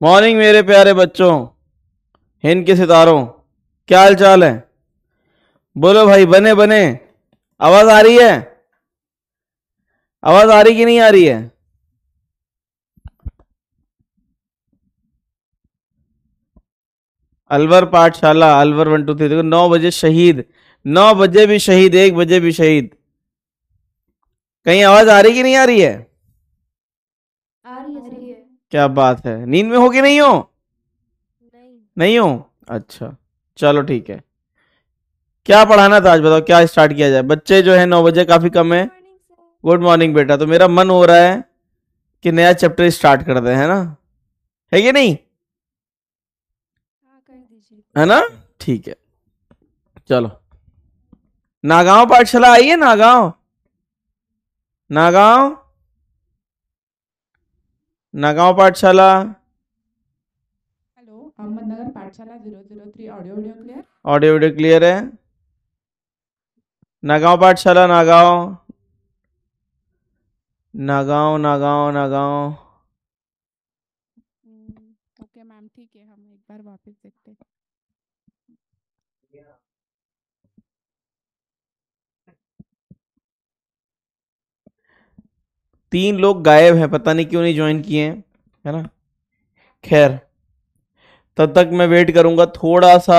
Morning मेरे प्यारे बच्चों, हिंद के सितारों, क्या हाल चाल है? बोलो भाई, बने बने। आवाज आ रही है? आवाज आ रही कि नहीं आ रही है? अलवर पाठशाला, अलवर 1 2 3। देखो, 9 बजे शहीद, 9 बजे भी शहीद, 1 बजे भी शहीद। कहीं आवाज आ रही कि नहीं आ रही है? आ रही है सर। क्या बात है, नींद में हो कि नहीं हो? नहीं। नहीं हो? अच्छा, चलो ठीक है। क्या पढ़ाना था आज, बताओ क्या स्टार्ट किया जाए? बच्चे जो है 9 बजे काफी कम गुड है। Morning sir. गुड मॉर्निंग बेटा। तो मेरा मन हो रहा है कि नया चैप्टर स्टार्ट कर दे, है ना? है कि नहीं? हाँ, कर दीजिए। है ना? ठीक है, चलो। नागांव पाठशाला आई है, नागांव। नागांव, नागांव पाठशाला। हेलो, अहमदनगर पाठशाला 003 audio video clear. Audio video clear है? नागांव पाठशाला, नागांव, नागांव, नागांव, नागांव। ओके मैम, ठीक है, हम एक बार वापस देखते हैं। तीन लोग गायब हैं, पता नहीं क्यों नहीं ज्वाइन किए हैं, है ना? खैर, तब तक मैं वेट करूंगा थोड़ा सा।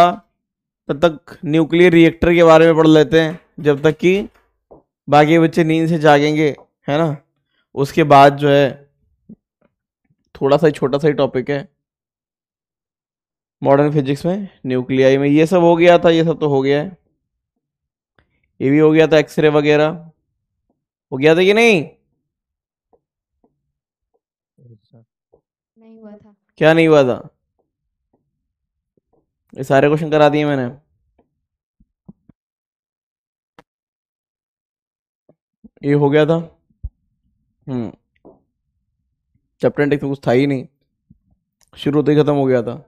तब तक न्यूक्लियर रिएक्टर के बारे में पढ़ लेते हैं, जब तक कि बाकी बच्चे नींद से जागेंगे, है ना? उसके बाद जो है, थोड़ा सा छोटा सा ही टॉपिक है मॉडर्न फिजिक्स में, न्यूक्लियाई में। ये सब हो गया था, ये सब तो हो गया है। ये भी हो गया था, एक्सरे वगैरह हो गया था कि नहीं? नहीं हुआ था। क्या नहीं हुआ था? ये सारे क्वेश्चन करा दिए मैंने। ये हो गया था। हम्म। चैप्टर इंडेक्स में कुछ था ही नहीं, शुरू होते ही खत्म हो गया था।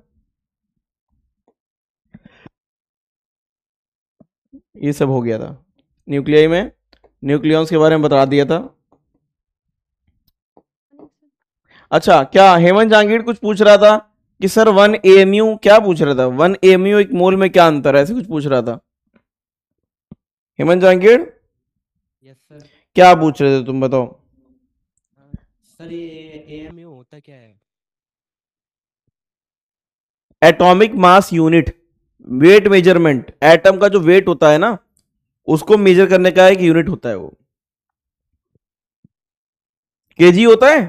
ये सब हो गया था। न्यूक्लियाई में न्यूक्लियॉन्स के बारे में बता दिया था। Morning sir. अच्छा, क्या हेमंत जहांगीर कुछ पूछ रहा था कि सर 1 AMU क्या पूछ रहा था? 1 AMU 1 मोल में क्या अंतर है, ऐसे कुछ पूछ रहा था हेमंत जहांगीर। Yes sir. क्या पूछ रहे थे तुम, बताओ? सर ये एएमयू होता क्या है? Atomic mass unit, weight measurement. Atom का जो वेट होता है ना, उसको मेजर करने का एक यूनिट होता है वो। केजी होता है?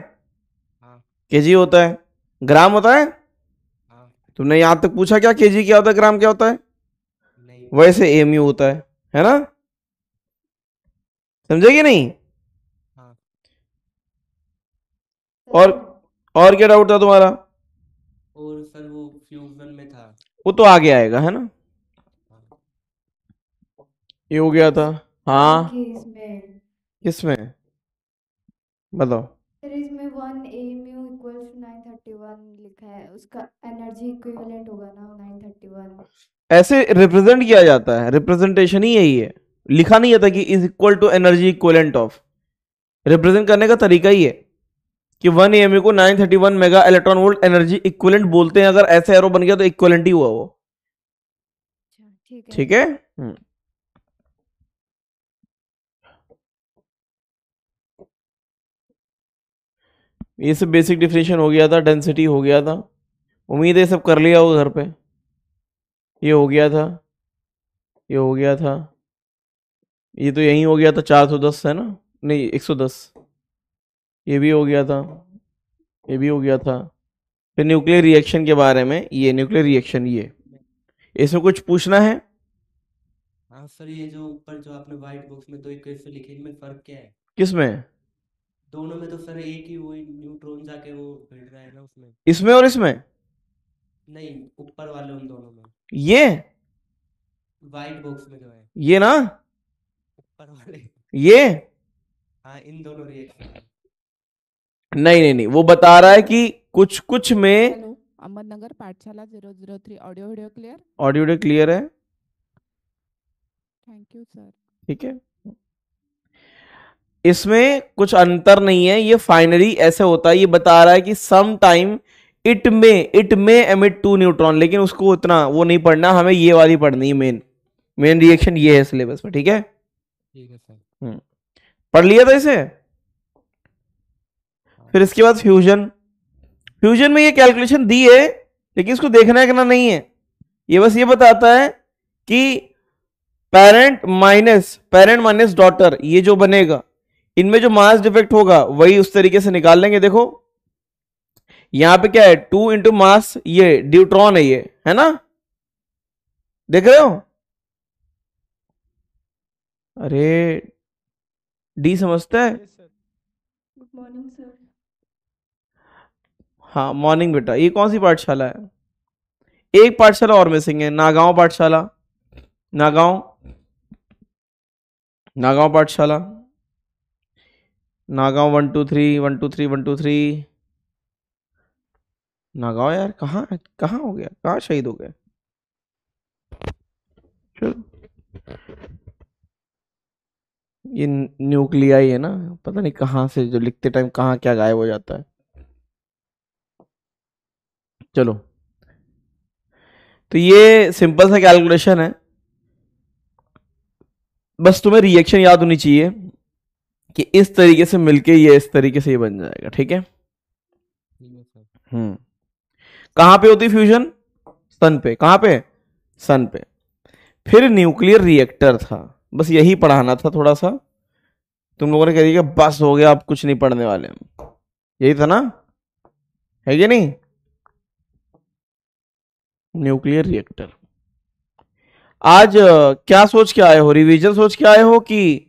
हाँ केजी होता है। ग्राम होता है? हाँ। तुमने यहां तक पूछा क्या केजी क्या होता है, ग्राम क्या होता है? नहीं। वैसे एमयू होता है ना? समझे कि नहीं? हाँ और सर। और क्या डाउट था तुम्हारा? और सर वो फ्यूजन में था। वो तो आगे आएगा, है ना? हाँ। ये हो गया था। हाँ। देखिए इसमें, किसमें? बताओ। सर इसमें 1 AMU = 931 लिखा है, उसका एनर्जी इक्विवेलेंट होगा ना 931। ऐसे रिप्रेजेंट किया जाता है, रिप्रेजेंटेशन ही यही है। लिखा नहीं जाता कि is equal to energy equivalent of. Represent करने का तरीका ही है कि 1 AMU को 931 mega electron volt energy equivalent बोलते हैं। अगर ऐसे एरो बन गया तो इक्वलेंट ही हुआ वो। अच्छा, ठीक है। ठीक है। ये सब बेसिक डिफिनेशन हो गया था, डेंसिटी हो गया था। उम्मीद है सब कर लिया होगा घर पे। ये हो गया था, ये हो गया था, ये तो यही हो गया था। 410 है ना? नहीं, 110। ये भी हो गया था, ये भी हो गया था। फिर न्यूक्लियर रिएक्शन के बारे में, ये न्यूक्लियर रिएक्शन, ये इसमें कुछ पूछना है? हाँ सर, ये जो ऊपर जो आपने व्हाइट बॉक्स में दो इक्वेशन लिखे, इनमें फर्क क्या है? किसमें? दोनों में तो सर एक ही वही न्यूट्रॉन जाके वो भिड़ रहा है ना उसमें। इसमें और इसमें? नहीं, ऊपर वाले उन दोनों में। ये व्हाइट बॉक्स में जो है ये ना, ऊपर वाले। ये हाँ, इन दोनों रिएक्शन में। नहीं नहीं नहीं, वो बता रहा है कि कुछ कुछ में। हेलो, अहमदनगर पाठशाला 003 audio video clear. Audio video clear है? Thank you sir. ठीक है। इसमें कुछ अंतर नहीं है, ये फाइनली ऐसे होता है। ये बता रहा है कि some time it may emit 2 neutron, लेकिन उसको इतना वो नहीं पढ़ना, हमें ये वाली पढ़नी है, मेन रिएक्शन ये है सिलेबस में, ठीक है। ठीक है सर। पढ़ लिया था इसे। फिर इसके बाद फ्यूजन में ये कैलकुलेशन दी है, लेकिन इसको देखना है कि ना नहीं है, ये बस ये बताता है कि पेरेंट माइनस डॉटर, ये जो बनेगा इनमें जो मास डिफेक्ट होगा वही उस तरीके से निकाल लेंगे। देखो यहां पे क्या है, 2 इंटू मास, ये ड्यूट्रॉन है, ये है ना, देख रहे हो। अरे डी समझता है। Good morning sir. हाँ मॉर्निंग बेटा। ये कौन सी पाठशाला है? एक पाठशाला और मिसिंग है, नागांव पाठशाला, नागांव पाठशाला, नागांव 1 2 3 1 2 3 1 2 3। नागांव यार कहाँ हो गया, कहाँ शहीद हो गया? चलो ये न्यूक्लियाई है ना, पता नहीं कहाँ से जो लिखते टाइम कहाँ क्या गायब हो जाता है। चलो तो ये सिंपल सा कैलकुलेशन है, बस तुम्हें रिएक्शन याद होनी चाहिए कि इस तरीके से मिलके ये इस तरीके से ये बन जाएगा, ठीक है। कहां पे होती फ्यूजन? सन पे। कहां पे? सन पे। फिर न्यूक्लियर रिएक्टर था, बस यही पढ़ाना था थोड़ा सा, तुम लोगों ने कह दिया बस हो गया, आप कुछ नहीं पढ़ने वाले हम, यही था ना, है कि नहीं? Nuclear reactor. आज क्या सोच के आए हो, रिवीजन सोच के आए हो कि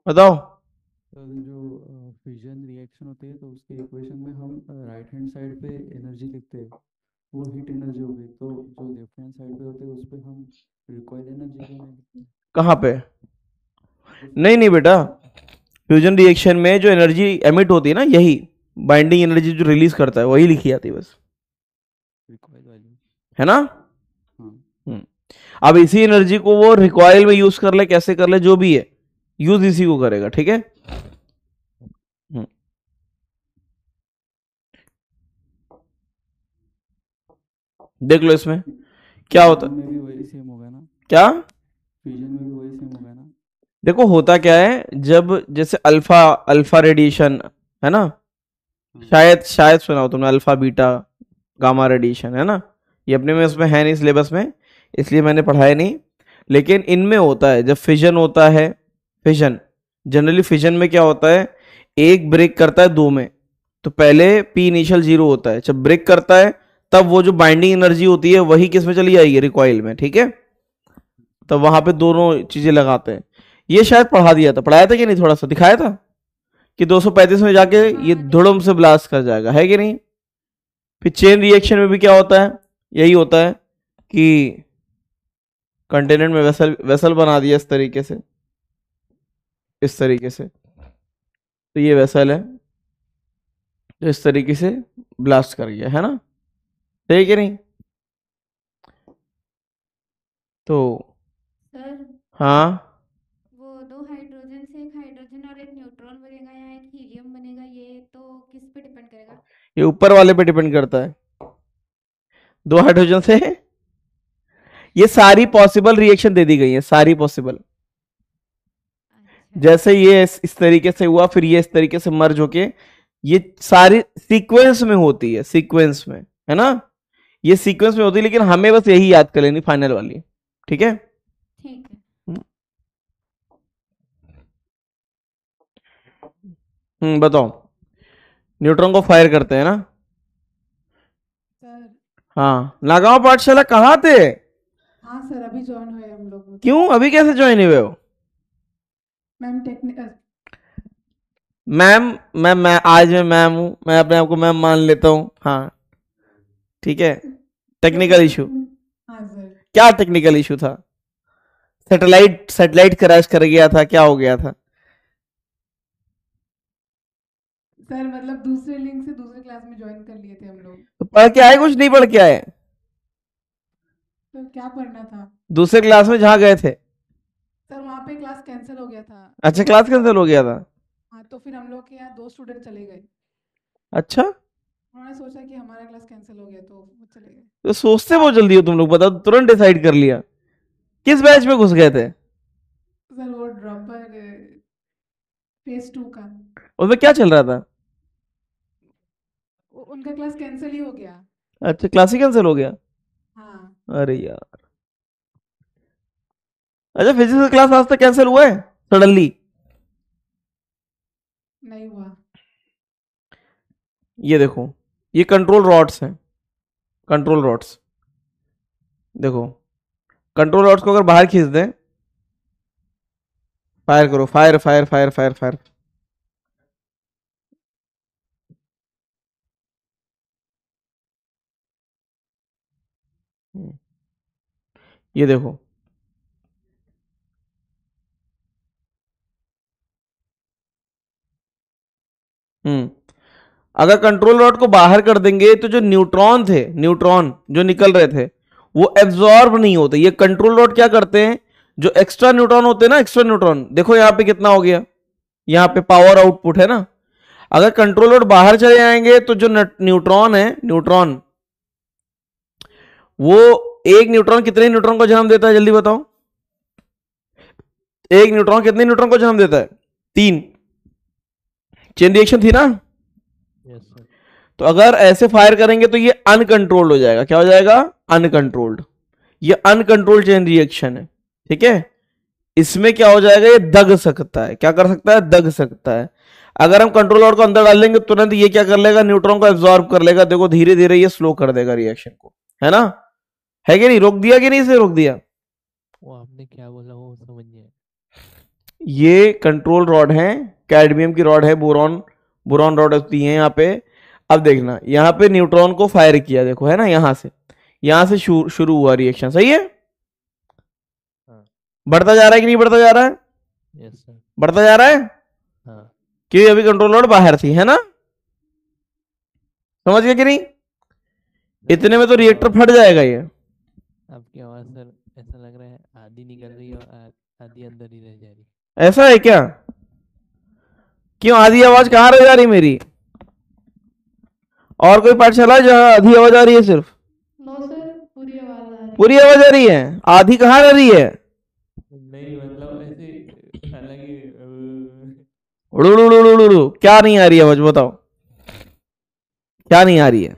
बताओ? जो फ्यूजन रिएक्शन होती है तो उसके इक्वेशन में हम राइट हैंड साइड पे एनर्जी लिखते हैं, वो हीट एनर्जी हो गई, तो जो लेफ्ट हैंड साइड पे होते हैं उस पे हम रिकॉइल एनर्जी क्यों नहीं लिखते? कहाँ पे? नहीं बेटा, फ्यूजन रिएक्शन में जो एनर्जी एमिट होती है ना, यही बाइंडिंग एनर्जी जो रिलीज करता है वही लिखी जाती है बस, रिकॉइल वाली, है ना। हाँ। अब इसी एनर्जी को वो रिकॉइल में यूज कर ले, कैसे कर ले, जो भी है यूज इसी को करेगा, ठीक है। देख लो इसमें क्या होता है। में भी वही सेम होगा ना? क्या? फ्यूजन में भी वही सेम होगा ना? देखो होता क्या है, जब जैसे अल्फा रेडिएशन है ना, शायद सुना हो तुमने, अल्फा बीटा गामा रेडिएशन, है ना, ये अपने में उसमें है नहीं सिलेबस में, इसलिए मैंने पढ़ाया नहीं, लेकिन इनमें होता है जब फिजन होता है। फिजन जनरली, फिजन में क्या होता है, एक ब्रेक करता है दो में, तो पहले पी इनिशियल 0 होता है, जब ब्रेक करता है तब वो जो बाइंडिंग एनर्जी होती है वही किस में चली जाएगी, रिकॉइल में, ठीक है। तब वहां पे दोनों चीजें लगाते हैं। ये शायद पढ़ाया था कि नहीं, थोड़ा सा दिखाया था कि 235 में जाके ये धुड़म से ब्लास्ट कर जाएगा, है कि नहीं। फिर चेन रिएक्शन में भी क्या होता है, यही होता है कि कंटेनेंट में वेसल बना दिया इस तरीके से, तो ये वेसल है, तो इस तरीके से ब्लास्ट कर गया, है ना, सही कि नहीं। तो सर हाँ, वो 2 हाइड्रोजन से एक हाइड्रोजन और एक न्यूट्रॉन बनेगा या एक हीलियम बनेगा, ये तो किस पे डिपेंड करेगा? ये ऊपर वाले पे डिपेंड करता है। 2 हाइड्रोजन से ये सारी पॉसिबल रिएक्शन दे दी गई है, सारी पॉसिबल, जैसे ये इस तरीके से हुआ, फिर ये इस तरीके से मर्ज होके, ये सारी सीक्वेंस में होती है, सीक्वेंस में, है ना, ये सीक्वेंस में होती है, लेकिन हमें बस यही याद कर लेनी फाइनल वाली, ठीक है। ठीक है। बताओ, न्यूट्रॉन को फायर करते हैं ना। सर हाँ, नागांव पाठशाला कहाँ थे? हाँ सर, अभी ज्वाइन हुए हम लोग। क्यों अभी कैसे ज्वाइन हुए हो? मैम टेक्निकल मैं आज मैं मैम हूं, मैं अपने आप को मैम मान लेता हूँ, हाँ ठीक है। Technical issue? हाँ सर। क्या टेक्निकल इशू था? सैटेलाइट क्रैश कर गया था, क्या हो गया था? सर मतलब दूसरे लिंक से दूसरे क्लास में ज्वाइन कर लिए थे हम लोग। तो पढ़ के आए, कुछ नहीं पढ़ के आए? तो क्या पढ़ना था? दूसरे क्लास में जहाँ गए थे? सर वहाँ पे क्लास कैंसिल हो गया था। अच्छा, क्लास कैंसिल हो गया था। हाँ, तो फिर हम लोग के यहाँ 2 स्टूडेंट चले गए। अच्छा, उन्होंने सोचा कि हमारा क्लास कैंसिल हो गया तो वो चले गए। तो सोचते बहुत जल्दी हो तुम लोग, बताओ, तुरंत डिसाइड कर लिया। किस बैच में घुस गए थे? सर वो ड्रॉपर फेज 2 का, उसमें क्या चल रहा था? उनका क्लास कैंसिल ही हो गया। अच्छा, क्लास ही कैंसिल हो गया। हाँ अरे यार, अच्छा फिजिक्स का क्लास आज तक कैंसिल हुआ है सडनली? नहीं हुआ। ये देखो, ये कंट्रोल रॉड्स हैं, कंट्रोल रॉड्स। देखो, कंट्रोल रॉड्स को अगर बाहर खींच दें, फायर करो, fire fire fire fire fire, ये देखो, अगर कंट्रोल रॉड को बाहर कर देंगे तो जो न्यूट्रॉन थे, न्यूट्रॉन जो निकल रहे थे, वो एब्जॉर्ब नहीं होते। ये कंट्रोल रॉड क्या करते हैं, जो एक्स्ट्रा न्यूट्रॉन होते हैं ना, एक्स्ट्रा न्यूट्रॉन, देखो यहां पे कितना हो गया, यहां पे पावर आउटपुट है ना। अगर कंट्रोल रॉड बाहर चले जाएंगे तो जो न्यूट्रॉन है, न्यूट्रॉन, वो एक न्यूट्रॉन कितने न्यूट्रॉन को जन्म देता है, जल्दी बताओ? एक न्यूट्रॉन कितने न्यूट्रॉन को जन्म देता है? 3। चेन रिएक्शन थी ना। Yes sir. तो अगर ऐसे फायर करेंगे तो ये अनकंट्रोल्ड हो जाएगा। क्या हो जाएगा? अनकंट्रोल्ड। ये अनकंट्रोल्ड चेन रिएक्शन है, ठीक है। इसमें क्या हो जाएगा, ये दग सकता है। क्या कर सकता है? दग सकता है। अगर हम कंट्रोल रॉड को अंदर डाल लेंगे तुरंत ये क्या कर लेगा, न्यूट्रॉन को एब्जॉर्ब कर लेगा। देखो धीरे धीरे ये स्लो कर देगा रिएक्शन को, है ना। है कि नहीं? रोक दिया कि नहीं? इसे रोक दिया। वो आपने क्या बोला वो समझ नहीं आया। ये कंट्रोल रॉड है, कैडमियम की रॉड है, बोरॉन बोरॉन रॉड होती है यहाँ पे। अब देखना, यहाँ पे न्यूट्रॉन को फायर किया, देखो है ना, यहां से शुरू हुआ रिएक्शन, सही है। हाँ। बढ़ता जा रहा है कि नहीं बढ़ता जा रहा है? Yes sir. बढ़ता जा रहा है, हाँ। क्योंकि अभी कंट्रोल रॉड बाहर थी, है ना। समझ गए कि नहीं? इतने में तो रिएक्टर फट जाएगा ये। आपकी आवाज सर ऐसा लग रहा है आधी निकल रही है और आधी अंदर ही रह जा रही। ऐसा है क्या? क्यों, आधी आवाज कहाँ रह जा रही मेरी? और कोई पाठशाला है जहाँ आधी आवाज आ रही है सिर्फ? नो सर, पूरी आवाज आ रही है। पूरी आवाज आ रही है? आधी कहाँ रह रही है? नहीं मतलब ऐसे हालांकि उड़ू, क्या नहीं आ रही है आवाज, बताओ क्या नहीं आ रही है?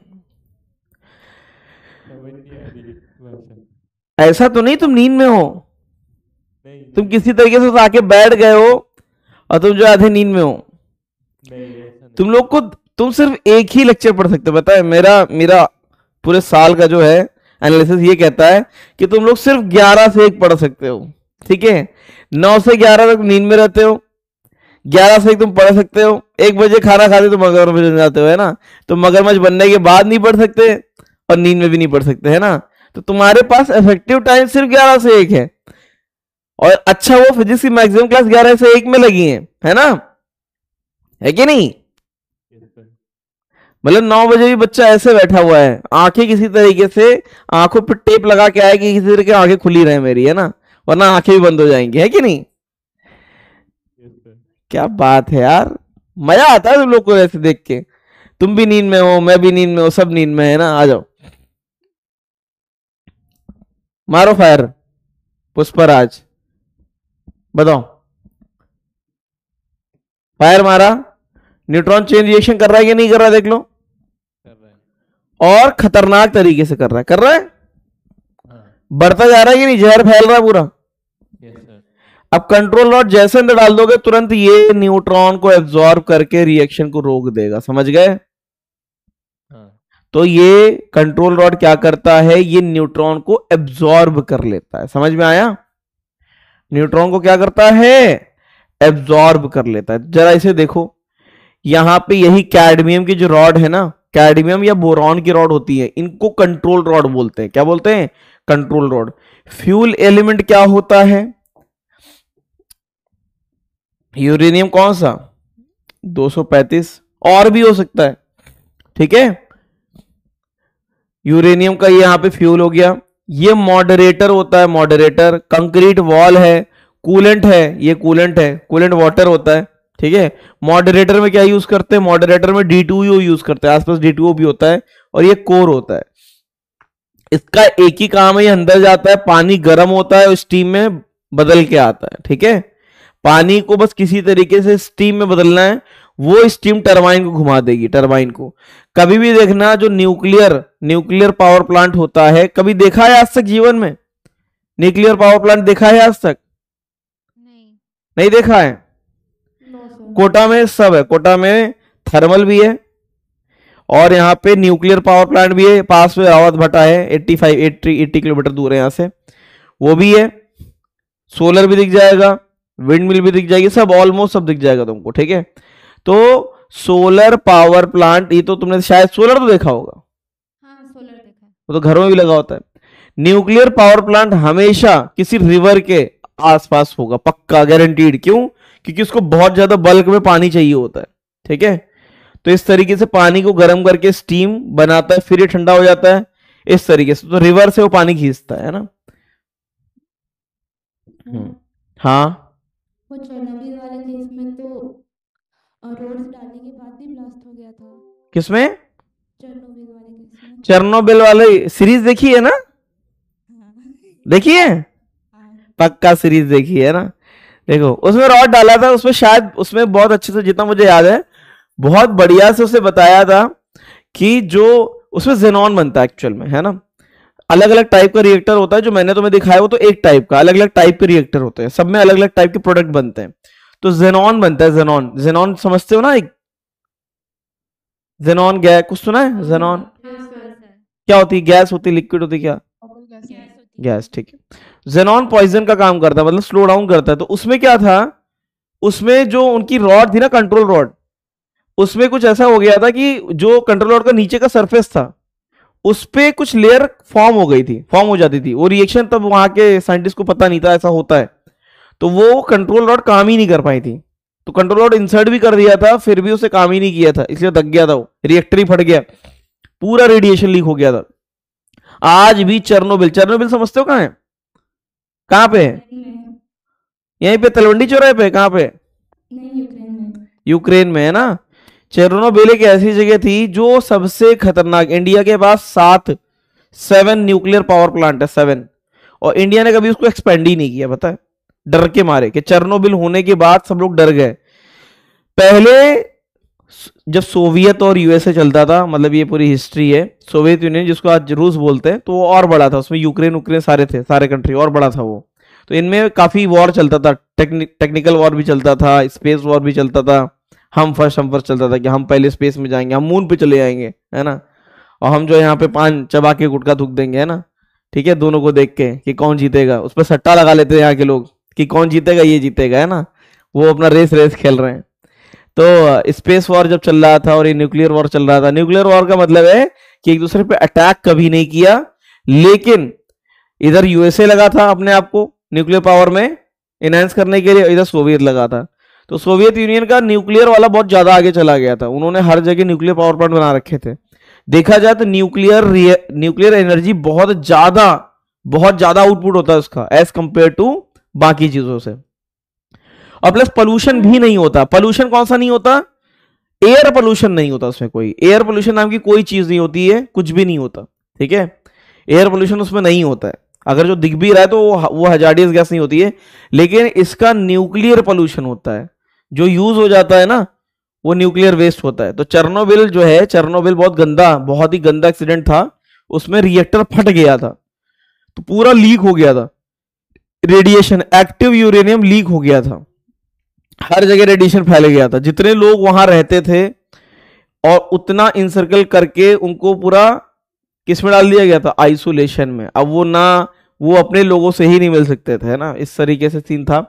समझ नहीं आ रही भाषा। ऐसा तो नहीं तुम नींद में हो? नहीं तुम किसी तरीके से आके बैठ गए हो और तुम जो आधे नींद में हो। नहीं ऐसा नहीं। तुम लोग को, तुम सिर्फ एक ही लेक्चर पढ़ सकते हो, पता है। मेरा पूरे साल का जो है एनालिसिस ये कहता है कि तुम लोग सिर्फ 11 से 1 पढ़ सकते हो, ठीक है। 9 से 11 तक नींद में रहते हो, 11 से 1 तुम पढ़ सकते हो। 1 बजे खाना खाते तो मगरमच्छ बन जाते हो, है ना। तो मगरमच्छ बनने के बाद नहीं पढ़ सकते और नींद में भी नहीं पढ़ सकते, है ना। तो तुम्हारे पास इफेक्टिव टाइम सिर्फ 11 से 1 है। और अच्छा, वो फिजिक्स की मैक्सिमम क्लास 11 से 1 में लगी है ना, है कि नहीं? Yes, sir. मतलब 9 बजे भी बच्चा ऐसे बैठा हुआ है, आंखें किसी तरीके से, आंखों पर टेप लगा के आए कि किसी तरीके की आंखें खुली रहे मेरी, है ना, वरना आंखें भी बंद हो जाएंगी, है कि नहीं? Yes, sir. क्या बात है यार, मजा आता है तुम लोग को ऐसे देख के। तुम भी नींद में हो, मैं भी नींद में हो, सब नींद में है ना। आ जाओ, मारो फायर पुष्पराज, बताओ। फायर मारा, न्यूट्रॉन चेन रिएक्शन कर रहा है कि नहीं कर रहा है, देख लो। कर रहा है। और खतरनाक तरीके से कर रहा है, कर रहा है। हाँ। बढ़ता जा रहा है कि नहीं, जहर फैल रहा है पूरा। Yes sir. अब कंट्रोल रॉड जैसे अंदर डाल दोगे तुरंत ये न्यूट्रॉन को एब्जॉर्ब करके रिएक्शन को रोक देगा, समझ गए? हाँ। तो ये कंट्रोल रॉड क्या करता है, ये न्यूट्रॉन को एब्जॉर्ब कर लेता है, समझ में आया? न्यूट्रॉन को क्या करता है, एब्जॉर्ब कर लेता है। जरा इसे देखो, यहां पे यही कैडमियम की जो रॉड है ना, कैडमियम या बोरॉन की रॉड होती है, इनको कंट्रोल रॉड बोलते हैं। क्या बोलते हैं? Control rod. फ्यूल एलिमेंट क्या होता है? यूरेनियम कौन सा? 235, और भी हो सकता है, ठीक है। यूरेनियम का ये यहां पे फ्यूल हो गया। ये मॉडरेटर होता है, मॉडरेटर। कंक्रीट वॉल है, कूलेंट है, ये कूलेंट है, कूलेंट वाटर होता है, ठीक है। मॉडरेटर में क्या यूज करते हैं, मॉडरेटर में D2O यूज करते हैं, आसपास D2O भी होता है और ये कोर होता है। इसका एक ही काम है, ये अंदर जाता है, पानी गर्म होता है और स्टीम में बदल के आता है। ठीक है, पानी को बस किसी तरीके से स्टीम में बदलना है, वो स्टीम टरबाइन को घुमा देगी। टरबाइन को कभी भी देखना, जो न्यूक्लियर पावर प्लांट होता है, कभी देखा है आज तक जीवन में न्यूक्लियर पावर प्लांट देखा है आज तक? नहीं। नहीं देखा है। No sir. कोटा में सब है, कोटा में थर्मल भी है और यहाँ पे न्यूक्लियर पावर प्लांट भी है, पास में रावत भट्टा है 80 किलोमीटर दूर है यहाँ से, वो भी है। सोलर भी दिख जाएगा, विंड मिल भी दिख जाएगी, सब ऑलमोस्ट सब दिख जाएगा तुमको। ठीक है, तो सोलर पावर प्लांट, ये तो तुमने शायद सोलर तो देखा होगा, हाँ सोलर देखा है। वो तो घरों में भी लगा होता है। न्यूक्लियर पावर प्लांट हमेशा किसी रिवर के आसपास होगा, पक्का गारंटीड। क्यों? क्योंकि उसको बहुत ज्यादा बल्क में पानी चाहिए होता है। ठीक है, तो इस तरीके से पानी को गर्म करके स्टीम बनाता है, फिर ये ठंडा हो जाता है इस तरीके से, तो रिवर से वो पानी खींचता है ना। हाँ, वो चेरनोबिल वाले केस में तो रोड्स डालने के बाद भी ब्लास्ट हो गया था। किसमें? चेरनोबिल वाले केस में। चेरनोबिल वाले सीरीज देखी है ना? हाँ। देखी है, हाँ। पक्का सीरीज देखी है ना। देखो उसमें रॉड डाला था, उसमें शायद उसमें बहुत अच्छे से, जितना मुझे याद है, बहुत बढ़िया से उसे बताया था कि जो उसमें जेनॉन बनता है एक्चुअल में, है ना। अलग अलग टाइप का रिएक्टर होता है, जो मैंने तुम्हें दिखाया वो तो एक टाइप का, अलग अलग टाइप के रिएक्टर होते हैं, सब में अलग अलग टाइप के प्रोडक्ट बनते हैं। तो जेनॉन बनता है, जेनॉन, जेनॉन समझते हो ना? एक जेनॉन गैस, कुछ सुना है? जेनॉन हाँ सर। सर क्या होती है? गैस होती है, लिक्विड होती है, क्या? बबल गैस है। गैस होती है। गैस, ठीक है। जेनॉन पॉइजन का काम करता है, मतलब स्लो डाउन करता है। तो उसमें क्या था, उसमें जो उनकी रॉड थी ना, कंट्रोल रॉड, उसमें कुछ ऐसा हो गया था कि जो कंट्रोल रॉड का नीचे का सरफेस था, उस पे कुछ लेयर फॉर्म हो गई थी, फॉर्म हो जाती थी। वो रिएक्शन तब वहां के साइंटिस्ट को पता नहीं था ऐसा होता है, तो वो कंट्रोल रॉड काम ही नहीं कर पाई थी। तो कंट्रोल रॉड इंसर्ट भी कर दिया था, फिर भी उसे काम ही नहीं किया था, इसलिए दब गया था वो, रिएक्टर ही फट गया, पूरा रेडिएशन लीक हो गया था। आज भी चेरनोबिल, चेरनोबिल समझते हो कहाँ है? कहाँ पे है? में। यहीं पे तलवंडी चौराहे पे, कहाँ पे? नहीं, यूक्रेन में। यूक्रेन में, है ना। चेरनोबिल एक ऐसी जगह थी जो सबसे खतरनाक, इंडिया के पास 7 न्यूक्लियर पावर प्लांट है, 7, और इंडिया ने कभी उसको एक्सपेंड ही नहीं किया, पता है, डर के मारे कि चेरनोबिल होने के बाद सब लोग डर गए। पहले जब सोवियत और यूएसए चलता था, मतलब ये पूरी हिस्ट्री है, सोवियत यूनियन जिसको आज रूस बोलते हैं, तो वो और बड़ा था, उसमें यूक्रेन सारे थे, सारे कंट्री, और बड़ा था वो। तो इनमें काफी वॉर चलता था, टेक्निकल वॉर भी चलता था, स्पेस वॉर भी चलता था, हम फर्स्ट चलता था कि हम पहले स्पेस में जाएंगे, हम मून पे चले जाएंगे, है ना, और हम जो यहाँ पे पान चबा के गुटखा थूक देंगे, है ना। ठीक है, दोनों को देख के कि कौन जीतेगा, उस पर सट्टा लगा लेते हैं यहाँ के लोग कि कौन जीतेगा, ये जीतेगा, है ना। वो अपना रेस खेल रहे हैं। तो स्पेस वॉर जब चल रहा था और ये न्यूक्लियर वॉर चल रहा था, न्यूक्लियर वॉर का मतलब है कि एक दूसरे पे अटैक कभी नहीं किया, लेकिन इधर यूएसए लगा था अपने आप को न्यूक्लियर पावर में इनहेंस करने के लिए, इधर सोवियत लगा था। तो सोवियत यूनियन का न्यूक्लियर वाला बहुत ज्यादा आगे चला गया था, उन्होंने हर जगह न्यूक्लियर पावर प्लांट बना रखे थे। देखा जाए तो न्यूक्लियर एनर्जी बहुत ज्यादा आउटपुट होता है उसका एज कंपेयर टू बाकी चीजों से, और प्लस पोल्यूशन भी नहीं होता। पोल्यूशन कौन सा नहीं होता? एयर पोल्यूशन नहीं होता उसमें, कोई एयर पोल्यूशन नाम की कोई चीज नहीं होती है, कुछ भी नहीं होता। ठीक है, एयर पोल्यूशन उसमें नहीं होता है, अगर जो दिख भी रहा है तो वो हजार्डियस गैस नहीं होती है, लेकिन इसका न्यूक्लियर पोल्यूशन होता है, जो यूज हो जाता है ना, वो न्यूक्लियर वेस्ट होता है। तो चेरनोबिल जो है, चेरनोबिल बहुत ही गंदा एक्सीडेंट था, उसमें रिएक्टर फट गया था, तो पूरा लीक हो गया था, रेडिएशन, एक्टिव यूरेनियम लीक हो गया था, हर जगह रेडिएशन फैल गया था। जितने लोग वहां रहते थे और उतना इंसर्कल करके उनको पूरा किस में डाल दिया गया था? आइसोलेशन में। अब वो अपने लोगों से ही नहीं मिल सकते थे, है ना, इस तरीके से सीन था।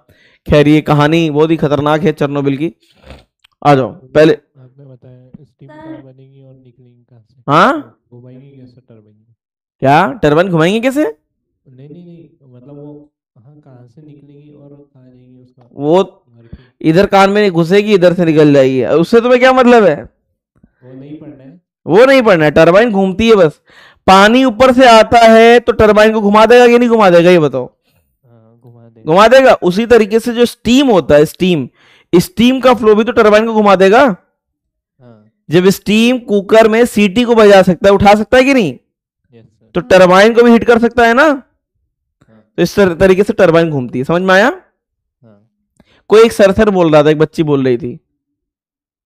खैर ये कहानी बहुत ही खतरनाक है चेरनोबिल की। आ जाओ पहले। आपने बताया स्टीम कहाँ बनेगी और निकलेंगी कहाँ से? हाँ, घुमाएंगे कैसे टरबाइन को? क्या टरबाइन घुमाएंगे कैसे? नहीं, मतलब वो कहाँ से निकलेगी और कहाँ जाएंगी उसका वो वर्किंग? इधर कान में नहीं घुसेगी, इधर से निकल जाएगी, उससे तुम्हें क्या मतलब है? वो नहीं पढ़ना है। वो नहीं पढ़ना है, टरबाइन घूमती है बस। पानी ऊपर से आता है तो टरबाइन को घुमा देगा कि नहीं घुमा देगा, ये बताओ? हाँ, घुमा दे। घुमा देगा। उसी तरीके से जो स्टीम होता है, स्टीम स्टीम का फ्लो भी तो टरबाइन को घुमा देगा। हाँ जब स्टीम कुकर में सीटी को बजा सकता है, उठा सकता है कि नहीं, यस सर। तो टरबाइन को भी हिट कर सकता है ना। हाँ तो इस तरीके से टरबाइन घूमती है। समझ में आया? हाँ कोई एक सर बोल रहा था, एक बच्ची बोल रही थी।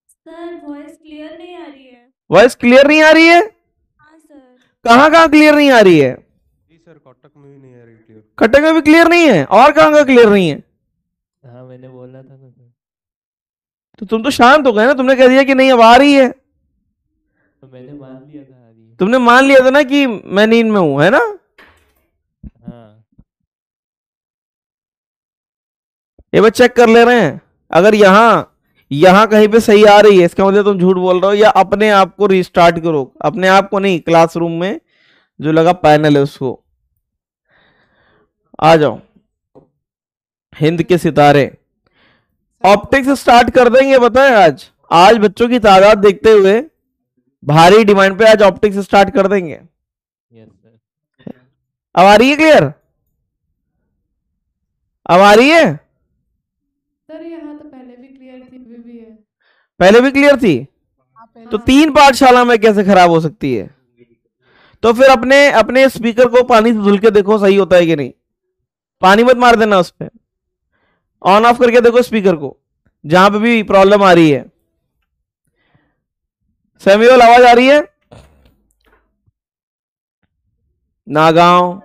सर वॉइस क्लियर नहीं आ रही है। वॉइस क्लियर नहीं आ रही है? हाँ सर। कहाँ कहाँ क्लियर नहीं आ रही है? जी सर, कटक में भी नहीं आ रही क्लियर। कटक में भी क्लियर नहीं है, और कहाँ कहाँ क्लियर नहीं है? हाँ मैंने बोला था ना सर। तो तुम तो शांत हो गए ना, तुमने कह दिया कि नहीं अब आ रही है। तो मैंने मान लिया था आ रही है। तुमने मान लिया था ना कि मैं नींद में हूं, है ना। हाँ ये बस चेक कर ले रहे हैं, अगर यहां कहीं पे सही आ रही है, इसका मतलब तुम झूठ बोल रहे हो, या अपने आप को रिस्टार्ट करो। अपने आप को नहीं, क्लासरूम में जो लगा पैनल है उसको। आ जाओ, हिंद के सितारे। ऑप्टिक्स स्टार्ट कर देंगे, बताएं आज। आज बच्चों की तादाद देखते हुए भारी डिमांड पे आज ऑप्टिक्स स्टार्ट कर देंगे। Yes sir. अब आ रही है क्लियर? अब आ रही है? सर यहाँ तो पहले भी क्लियर थी, अभी भी है। पहले भी क्लियर थी, हाँ पहले तो 3 पाठशाला में कैसे खराब हो सकती है? तो फिर अपने अपने स्पीकर को पानी से धुल के देखो सही होता है कि नहीं। पानी मत मार देना उस पर, ऑन ऑफ करके देखो स्पीकर को जहां पे भी प्रॉब्लम आ रही है। सैम्यूअल आवाज आ रही है? नागांव,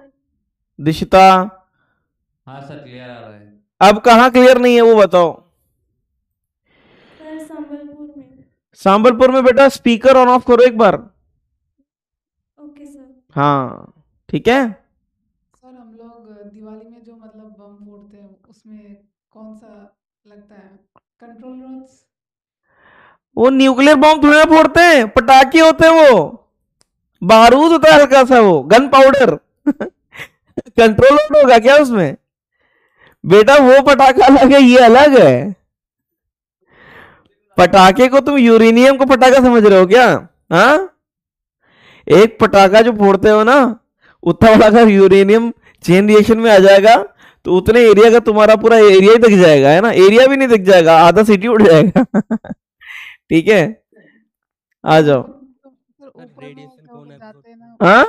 दिशिता, हाँ सर क्लियर आ रहा है। अब कहां क्लियर नहीं है वो बताओ। सर संबलपुर में। सांबलपुर में बेटा स्पीकर ऑन ऑफ करो एक बार। Okay sir. हाँ ठीक है। सर हम लोग दिवाली में जो मतलब बम फोड़ते हैं उसमें कौन सा लगता है? Control rods. वो न्यूक्लियर बॉम्ब थोड़ी ना फोड़ते हैं, पटाखे होते हैं वो, बारूद होता है हल्का सा, वो गन पाउडर। कंट्रोल होगा क्या उसमें? बेटा वो पटाखा अलग है, ये अलग है। पटाखे को तुम यूरेनियम को पटाखा समझ रहे हो क्या? हाँ, एक पटाखा जो फोड़ते हो ना, उतना बड़ा अगर यूरेनियम चेन रिएक्शन में आ जाएगा तो उतने एरिया का तुम्हारा पूरा एरिया ही दिख जाएगा, है ना। एरिया भी नहीं दिख जाएगा, आधा सिटी उड़ जाएगा। ठीक है, आ जाओ। सर सर ऊपर में रेडिएशन जो कौन जाते हैं ना, हाँ,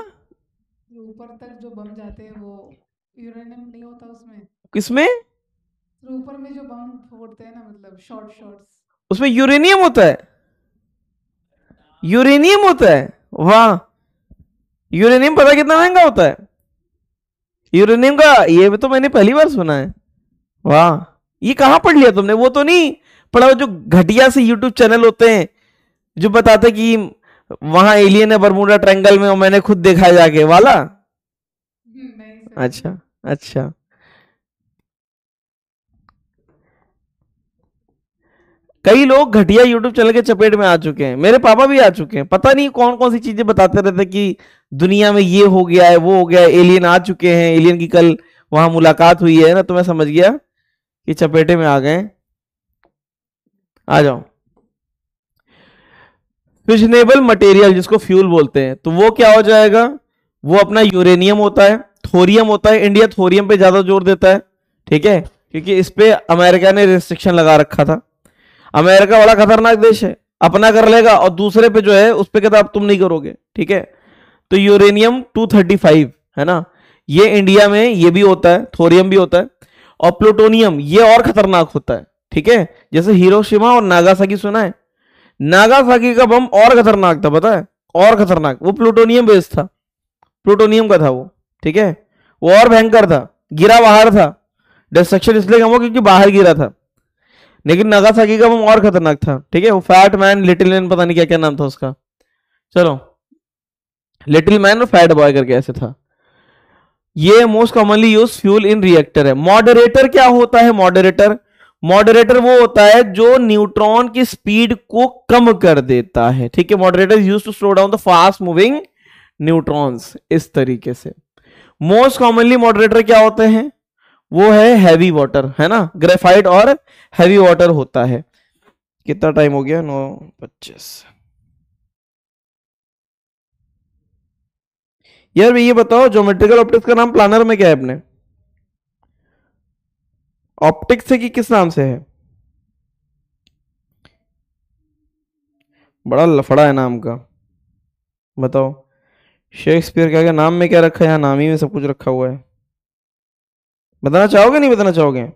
ऊपर तक जो बम जाते हैं वो यूरेनियम नहीं होता उसमें? किसमें? सर ऊपर में जो बम फोड़ते हैं ना, मतलब शॉट्स। उसमें यूरेनियम होता है? यूरेनियम होता है? वाह, यूरेनियम पता कितना महंगा होता है? यूरेनियम का ये तो मैंने पहली बार सुना है। वाह, ये कहां पढ़ लिया तुमने? वो तो नहीं पढ़ा जो घटिया से यूट्यूब चैनल होते हैं जो बताते कि वहां एलियन है बरमूडा ट्रायंगल में, और मैंने खुद देखा है जाके वाला। नहीं सर। अच्छा अच्छा, कई लोग घटिया यूट्यूब चैनल के चपेट में आ चुके हैं, मेरे पापा भी आ चुके हैं। पता नहीं कौन कौन सी चीजें बताते रहते कि दुनिया में ये हो गया है, वो हो गया है, एलियन आ चुके हैं, एलियन की कल वहां मुलाकात हुई है ना। तो मैं समझ गया कि चपेटे में आ गए। आ जाओ। फिशनेबल मटेरियल जिसको फ्यूल बोलते हैं, तो वो क्या हो जाएगा? वो अपना यूरेनियम होता है, थोरियम होता है। इंडिया थोरियम पे ज्यादा जोर देता है, ठीक है, क्योंकि इस पे अमेरिका ने रिस्ट्रिक्शन लगा रखा था। अमेरिका बड़ा खतरनाक देश है, अपना कर लेगा और दूसरे पे जो है उस पे कहता अब तुम नहीं करोगे, ठीक है। तो यूरेनियम 235 है ना, ये इंडिया में ये भी होता है, थोरियम भी होता है। और प्लूटोनियम ये और खतरनाक होता है, ठीक है। जैसे हिरोशिमा और नागासाकी सुना है? नागासाकी का बम और खतरनाक था, पता है, और खतरनाक। वो प्लूटोनियम बेस्ड था, प्लूटोनियम का था वो, ठीक है। वो और भयंकर था, गिरा बाहर था। डिस्ट्रक्शन इसलिए कम हो क्योंकि बाहर गिरा था। लेकिन नागासाकी का बम और खतरनाक था, ठीक है। वो फैट मैन, लिटिल मैन, पता नहीं क्या क्या नाम था उसका। चलो, लिटिल मैन और फैट बॉय करके ऐसे था। ये most commonly use fuel in reactor है। मॉडरेटर क्या होता है? मॉडरेटर वो होता है जो न्यूट्रॉन की स्पीड को कम कर देता है, ठीक है। Moderator use to slow down the fast moving neutrons, इस तरीके से। मोस्ट कॉमनली मॉडरेटर क्या होते हैं? वो है हैवी वाटर, है ना, ग्रेफाइट और हैवी वाटर होता है। कितना टाइम हो गया? 9:25। यार ये बताओ, ज्योमेट्रिकल ऑप्टिक्स का नाम प्लानर में क्या है अपने? ऑप्टिक्स है कि किस नाम से है? बड़ा लफड़ा है नाम का। बताओ शेक्सपियर क्या क्या नाम में क्या रखा है, यहाँ नाम ही में सब कुछ रखा हुआ है। बताना चाहोगे नहीं बताना चाहोगे?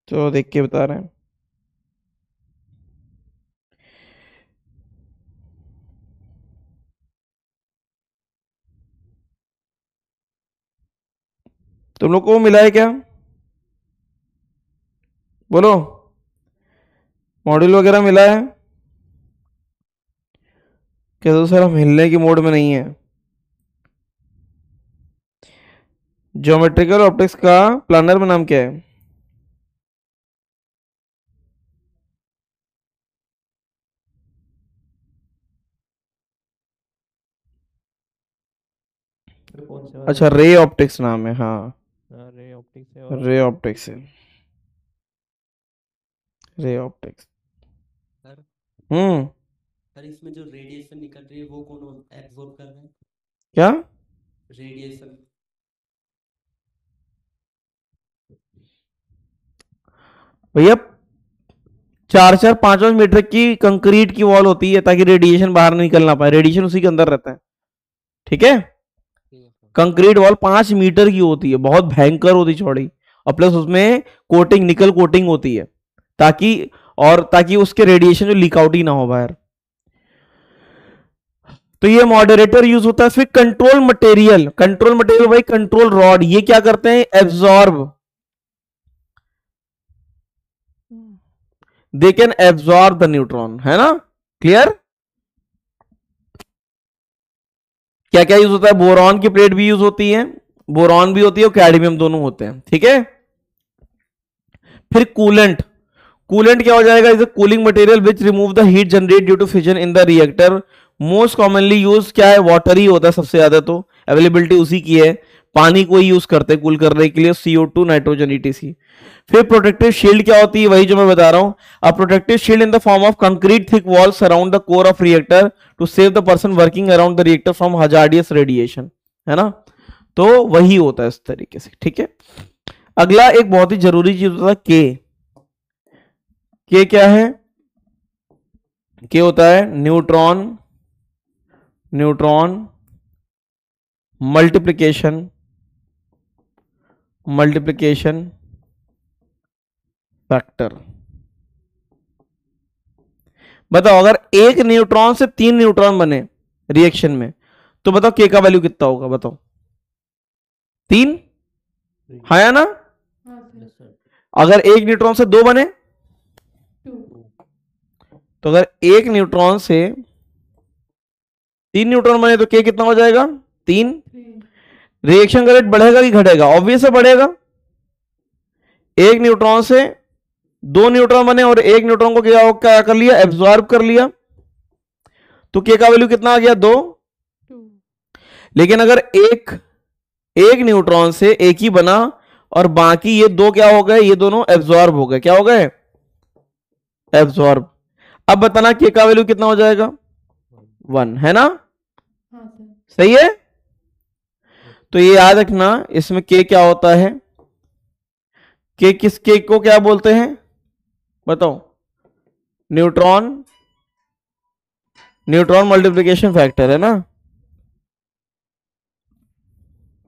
चलो देख के बता रहे हैं। तुम लोग को मिला है क्या? बोलो, मॉड्यूल वगैरह मिला है क्या? तो सर हम हिलने की मोड में नहीं है। ज्योमेट्रिकल ऑप्टिक्स का प्लानर में नाम क्या है? तो कौन से वाला? अच्छा रे ऑप्टिक्स नाम है, हाँ रे ऑप्टिक्स है। और रे ऑप्टिक्स है, रे ऑप्टिक्स। सर हम्म, सर इसमें जो रेडिएशन निकल रही है वो कौन एब्जॉर्ब कर रहा है? क्या? रेडिएशन। भैया 4-4 5-5 मीटर की कंक्रीट की वॉल होती है ताकि रेडिएशन बाहर नहीं निकल ना पाए, रेडिएशन उसी के अंदर रहता है। ठीक है, कंक्रीट वॉल 5 मीटर की होती है, बहुत भयंकर होती चौड़ी, और प्लस उसमें कोटिंग, निकल कोटिंग होती है ताकि उसके रेडिएशन जो लीक आउट ही ना हो बाहर। तो ये मॉडरेटर यूज होता है। फिर कंट्रोल मटेरियल, कंट्रोल मटेरियल भाई कंट्रोल रॉड, ये क्या करते हैं? Absorb, they can absorb the neutron, है ना? क्लियर? क्या क्या यूज होता है? बोरॉन की प्लेट भी यूज होती है, बोरॉन भी होती है और कैडमियम दोनों होते हैं। ठीक है, फिर कूलेंट, कूलेंट क्या हो जाएगा? Is a cooling material which remove the heat generate due to fission in the reactor. Most commonly use क्या है? वाटर ही होता है सबसे ज्यादा, तो अवेलेबिलिटी उसी की है। पानी को ही यूज करते हैं कूल करने के लिए, CO2 नाइट्रोजन ETC। फिर प्रोटेक्टिव शील्ड क्या होती है? वही जो मैं बता रहा हूं, a protective shield in the form of concrete thick walls around the core of reactor to save the person working around the reactor from hazardous radiation, है ना? तो वही होता है इस तरीके से। ठीक है, अगला एक बहुत ही जरूरी चीज होता है के क्या है? के होता है neutron, neutron multiplication, multiplication factor. बताओ अगर एक न्यूट्रॉन से 3 न्यूट्रॉन बने रिएक्शन में, तो बताओ के का वैल्यू कितना होगा? बताओ 3, हाँ या ना? हाँ सर। अगर एक न्यूट्रॉन से 2 बने, 2। तो अगर एक न्यूट्रॉन से 3 न्यूट्रॉन बने तो के कितना हो जाएगा? 3। 3। रिएक्शन का रेट बढ़ेगा कि घटेगा? ऑब्वियस है बढ़ेगा। एक न्यूट्रॉन से 2 न्यूट्रॉन बने और एक न्यूट्रॉन को क्या कर लिया? एब्जॉर्ब कर लिया, तो के का वैल्यू कितना आ गया? 2। 2। लेकिन अगर एक न्यूट्रॉन से एक ही बना और बाकी ये 2 क्या हो गए? ये दोनों एब्जॉर्ब हो गए। क्या हो गए? एब्जॉर्ब। अब बताना के का वैल्यू कितना हो जाएगा? 1, है ना? हाँ सर। सही है। तो ये याद रखना, इसमें के क्या होता है? के किस के को क्या बोलते हैं? बताओ। न्यूट्रॉन, न्यूट्रॉन मल्टीप्लिकेशन फैक्टर, है ना?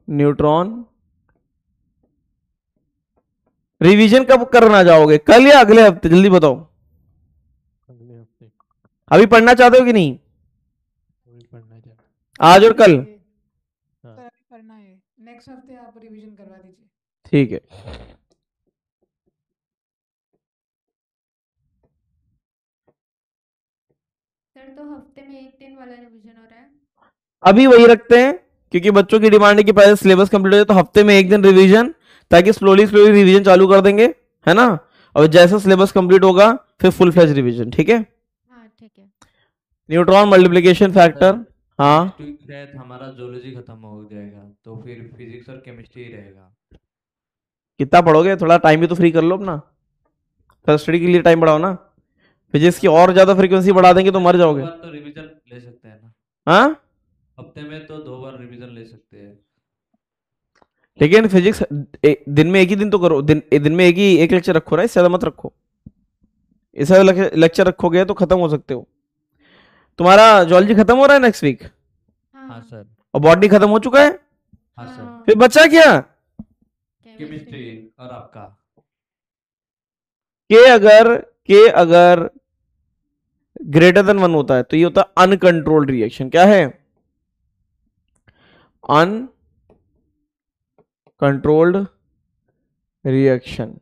न्यूट्रॉन। रिवीजन कब करना जाओगे? कल या अगले हफ्ते? जल्दी बताओ। अगले हफ्ते। अभी पढ़ना चाहते हो कि नहीं? वही पढ़ना चाहता। आज और कल? हाँ। सर अभी पढ़ना है, नेक्स्ट हफ्ते आप रिवीजन करवा दीजिए। ठीक है। सर तो हफ्ते में 1 दिन वाला रिवीजन हो रहा है? अभी वही रखते हैं क्योंकि बच्चों की डिमांड है कि पहले सिलेबस कंप्लीट हो जाए, तो हफ्ते में 1 दिन रिवीजन, ताकि स्लोली स्लोली रिवीजन चालू कर देंगे, है ना? और जैसा सिलेबस कंप्लीट होगा फिर फुल फ्लेज रिवीजन। ठीक है। हाँ ठीक है। न्यूट्रॉन मल्टीप्लिकेशन फैक्टर, हाँ नेक्स्ट वीक शायद हमारा जोलॉजी खत्म हो जाएगा, तो फिर फिजिक्स और केमिस्ट्री रहेगा। कितना पढ़ोगे? थोड़ा टाइम भी तो फ्री कर लो अपना, थोड़ा स्टडी के लिए टाइम बढ़ाओ ना। फिजिक्स की और ज्यादा फ्रीक्वेंसी बढ़ा देंगे तो मर जाओगे। 2 बार तो रिवीजन ले सकते हैं ना, हाँ, हफ्ते में तो 2 बार रिवीजन ले सकते हैं। लेकिन फिजिक्स दिन में एक ही दिन तो करो, दिन में एक लेक्चर रखो ना, इससे ज्यादा मत रखो। इससे ज्यादा लेक्चर रखोगे तो खत्म हो सकते हो। तुम्हारा जूलॉजी खत्म हो रहा है नेक्स्ट वीक, हाँ सर। और बॉटनी खत्म हो चुका है, हाँ सर। फिर बचा क्या? केमिस्ट्री और आपका के अगर ग्रेटर देन 1 होता है तो ये होता है अनकंट्रोल्ड रिएक्शन। क्या है? Uncontrolled reaction.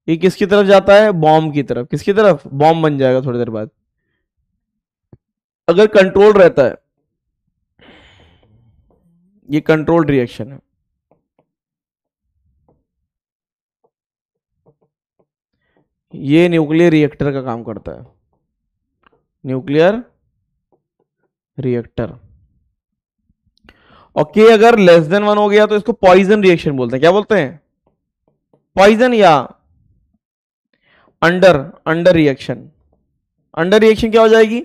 ये किसकी तरफ जाता है? बॉम्ब की तरफ। किसकी तरफ? बॉम्ब बन जाएगा थोड़ी देर बाद। अगर कंट्रोल रहता है, ये कंट्रोल्ड रिएक्शन है। ये न्यूक्लियर रिएक्टर का काम करता है, न्यूक्लियर रिएक्टर। और के अगर लेस देन 1 हो गया तो इसको पॉइजन रिएक्शन बोलते हैं। क्या बोलते हैं? पॉइजन या अंडर रिएक्शन। अंडर रिएक्शन क्या हो जाएगी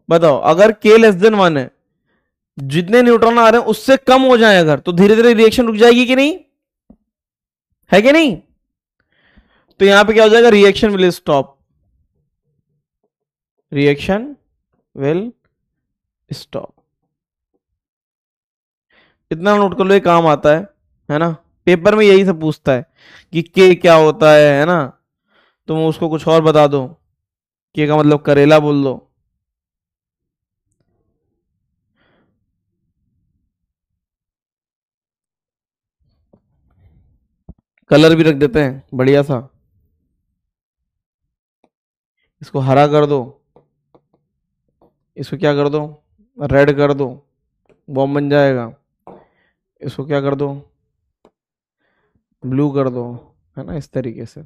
बताओ? अगर के लेस देन 1 है, जितने न्यूट्रॉन आ रहे हैं उससे कम हो जाए अगर, तो धीरे धीरे रिएक्शन रुक जाएगी कि नहीं? है कि नहीं? तो यहां पे क्या हो जाएगा? Reaction will stop, reaction will stop. इतना नोट कर लो, ये काम आता है ना? पेपर में यही सब पूछता है कि के क्या होता है ना? तुम उसको कुछ और बता दो, के का मतलब करेला बोल दो। कलर भी रख देते हैं बढ़िया सा, इसको हरा कर दो, इसको क्या कर दो? रेड कर दो, बॉम्ब बन जाएगा। इसको क्या कर दो? ब्लू कर दो, है ना? इस तरीके से।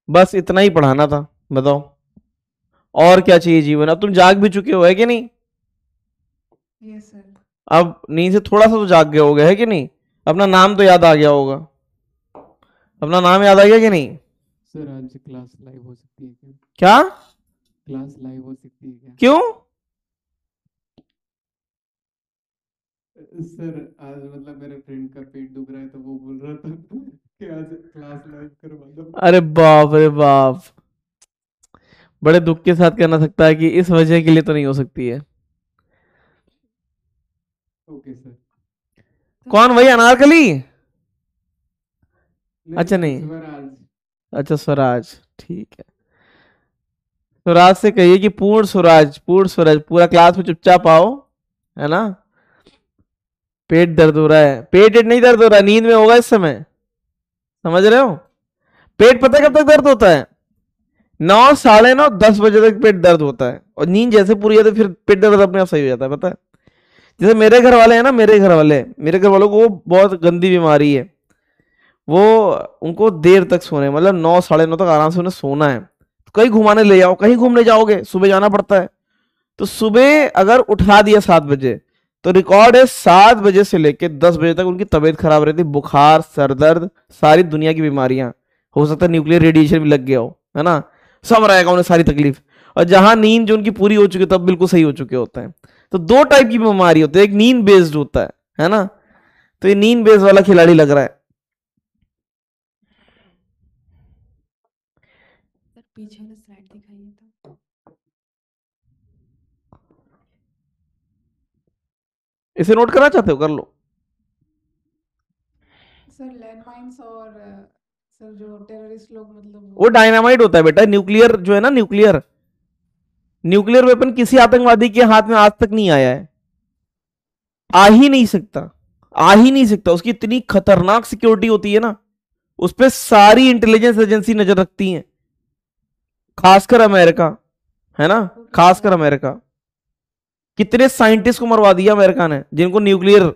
बस इतना ही पढ़ाना था, बताओ और क्या चाहिए जीवन? अब तुम जाग भी चुके हो, है कि नहीं? Yes sir. अब नींद से थोड़ा सा तो जाग गए होगे, है कि नहीं? अपना नाम तो याद आ गया होगा, अपना नाम याद आ गया कि नहीं? सर आज क्लास लाइव हो सकती है क्या? क्या क्लास लाइव हो सकती है क्या? क्यों? सर आज मतलब मेरे फ्रेंड का पेट दुख रहा है तो वो बोल रहा था कि आज क्लास लाइव करवा दो। अरे बाप रे बाप, बड़े दुख के साथ कहना सकता है कि इस वजह के लिए तो नहीं हो सकती है। Okay sir. कौन भाई? अनारकली? अच्छा नहीं, स्वराज। अच्छा स्वराज, ठीक है। स्वराज से कहिए कि पूर्ण स्वराज पूरा क्लास में चुपचाप आओ, है ना? पेट दर्द हो रहा है। पेट नहीं दर्द हो रहा है, नींद में होगा इस समय, समझ रहे हो? पेट पता है कब तक दर्द होता है? 9, 9:30, 10 बजे तक पेट दर्द होता है, और नींद जैसे पूरी आती है फिर पेट दर्द अपने आप सही हो जाता है, पता है? जैसे मेरे घर वाले हैं ना, मेरे घर वालों को बहुत गंदी बीमारी है, वो उनको देर तक सोने, मतलब 9, 9:30 तक आराम से उन्हें सोना है। तो कहीं घुमाने ले जाओ, कहीं घूमने जाओगे, सुबह जाना पड़ता है, तो सुबह अगर उठा दिया 7 बजे तो रिकॉर्ड है 7 बजे से लेकर 10 बजे तक उनकी तबीयत खराब रहती, बुखार, सर दर्द, सारी दुनिया की बीमारियां, हो सकता है न्यूक्लियर रेडिएशन भी लग गया हो, है ना? सब रहेगा उन्हें सारी तकलीफ। और जहां नींद जो उनकी पूरी हो चुकी है तब बिल्कुल सही हो चुके होते हैं। तो 2 टाइप की बीमारी होती है, एक नींद बेस्ड होता है ना? तो ये नींद बेस्ड वाला खिलाड़ी लग रहा है। सर पीछे वाला स्लाइड दिखाइए तो। इसे नोट करना चाहते हो? कर लो। सर लैंडमाइंस और सर जो टेररिस्ट लोग मतलब वो डायनामाइट होता है बेटा। न्यूक्लियर जो है ना, न्यूक्लियर वेपन किसी आतंकवादी के हाथ में आज तक नहीं आया है, आ ही नहीं सकता। उसकी इतनी खतरनाक सिक्योरिटी होती है ना, उस पर सारी इंटेलिजेंस एजेंसी नजर रखती हैं, खासकर अमेरिका, है ना? खासकर अमेरिका। कितने साइंटिस्ट को मरवा दिया अमेरिका ने जिनको न्यूक्लियर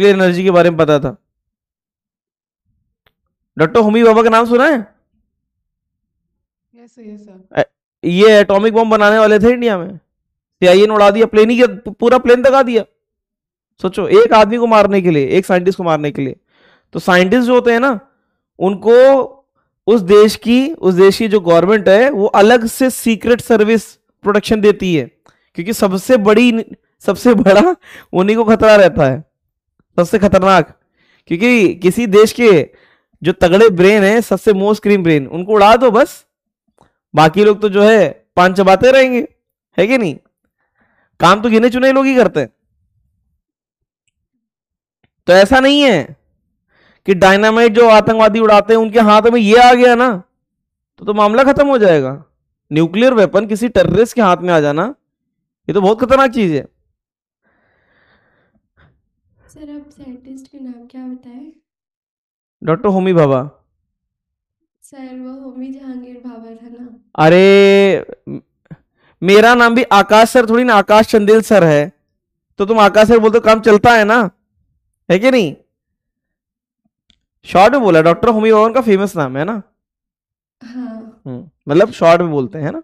एनर्जी के बारे में पता था। डॉक्टर होमी बाबा का नाम सुना है? Yes sir. ये एटॉमिक बम बनाने वाले थे इंडिया में, सीआईए ने उड़ा दिया, प्लेन ही पूरा प्लेन दगा दिया। सोचो, एक आदमी को मारने के लिए, एक साइंटिस्ट को मारने के लिए। तो साइंटिस्ट जो होते हैं ना, उनको उस देश की जो गवर्नमेंट है वो अलग से सीक्रेट सर्विस प्रोटेक्शन देती है, क्योंकि सबसे बड़ा उन्हीं को खतरा रहता है। सबसे खतरनाक, क्योंकि किसी देश के जो तगड़े ब्रेन है, सबसे मोस्ट क्रीम ब्रेन, उनको उड़ा दो बस, बाकी लोग तो जो है पान चबाते रहेंगे, है कि नहीं? काम तो गिने चुने लोग ही करते हैं। तो ऐसा नहीं है कि डायनामाइट जो आतंकवादी उड़ाते हैं उनके हाथ में ये आ गया ना तो मामला खत्म हो जाएगा। न्यूक्लियर वेपन किसी टेररिस्ट के हाथ में आ जाना, ये तो बहुत खतरनाक चीज है। सर आप साइंटिस्ट के नाम क्या बताएं? डॉक्टर होमी भाभा। सर वो होमी जहांगीर भाभा था ना। अरे मेरा नाम भी आकाश सर थोड़ी ना, आकाश चंदेल सर है, तो तुम आकाश सर बोलते काम चलता है ना, है कि नहीं? शॉर्ट में बोला, डॉक्टर होमी भाभा उनका फेमस नाम है ना। हाँ। मतलब शॉर्ट में बोलते हैं ना।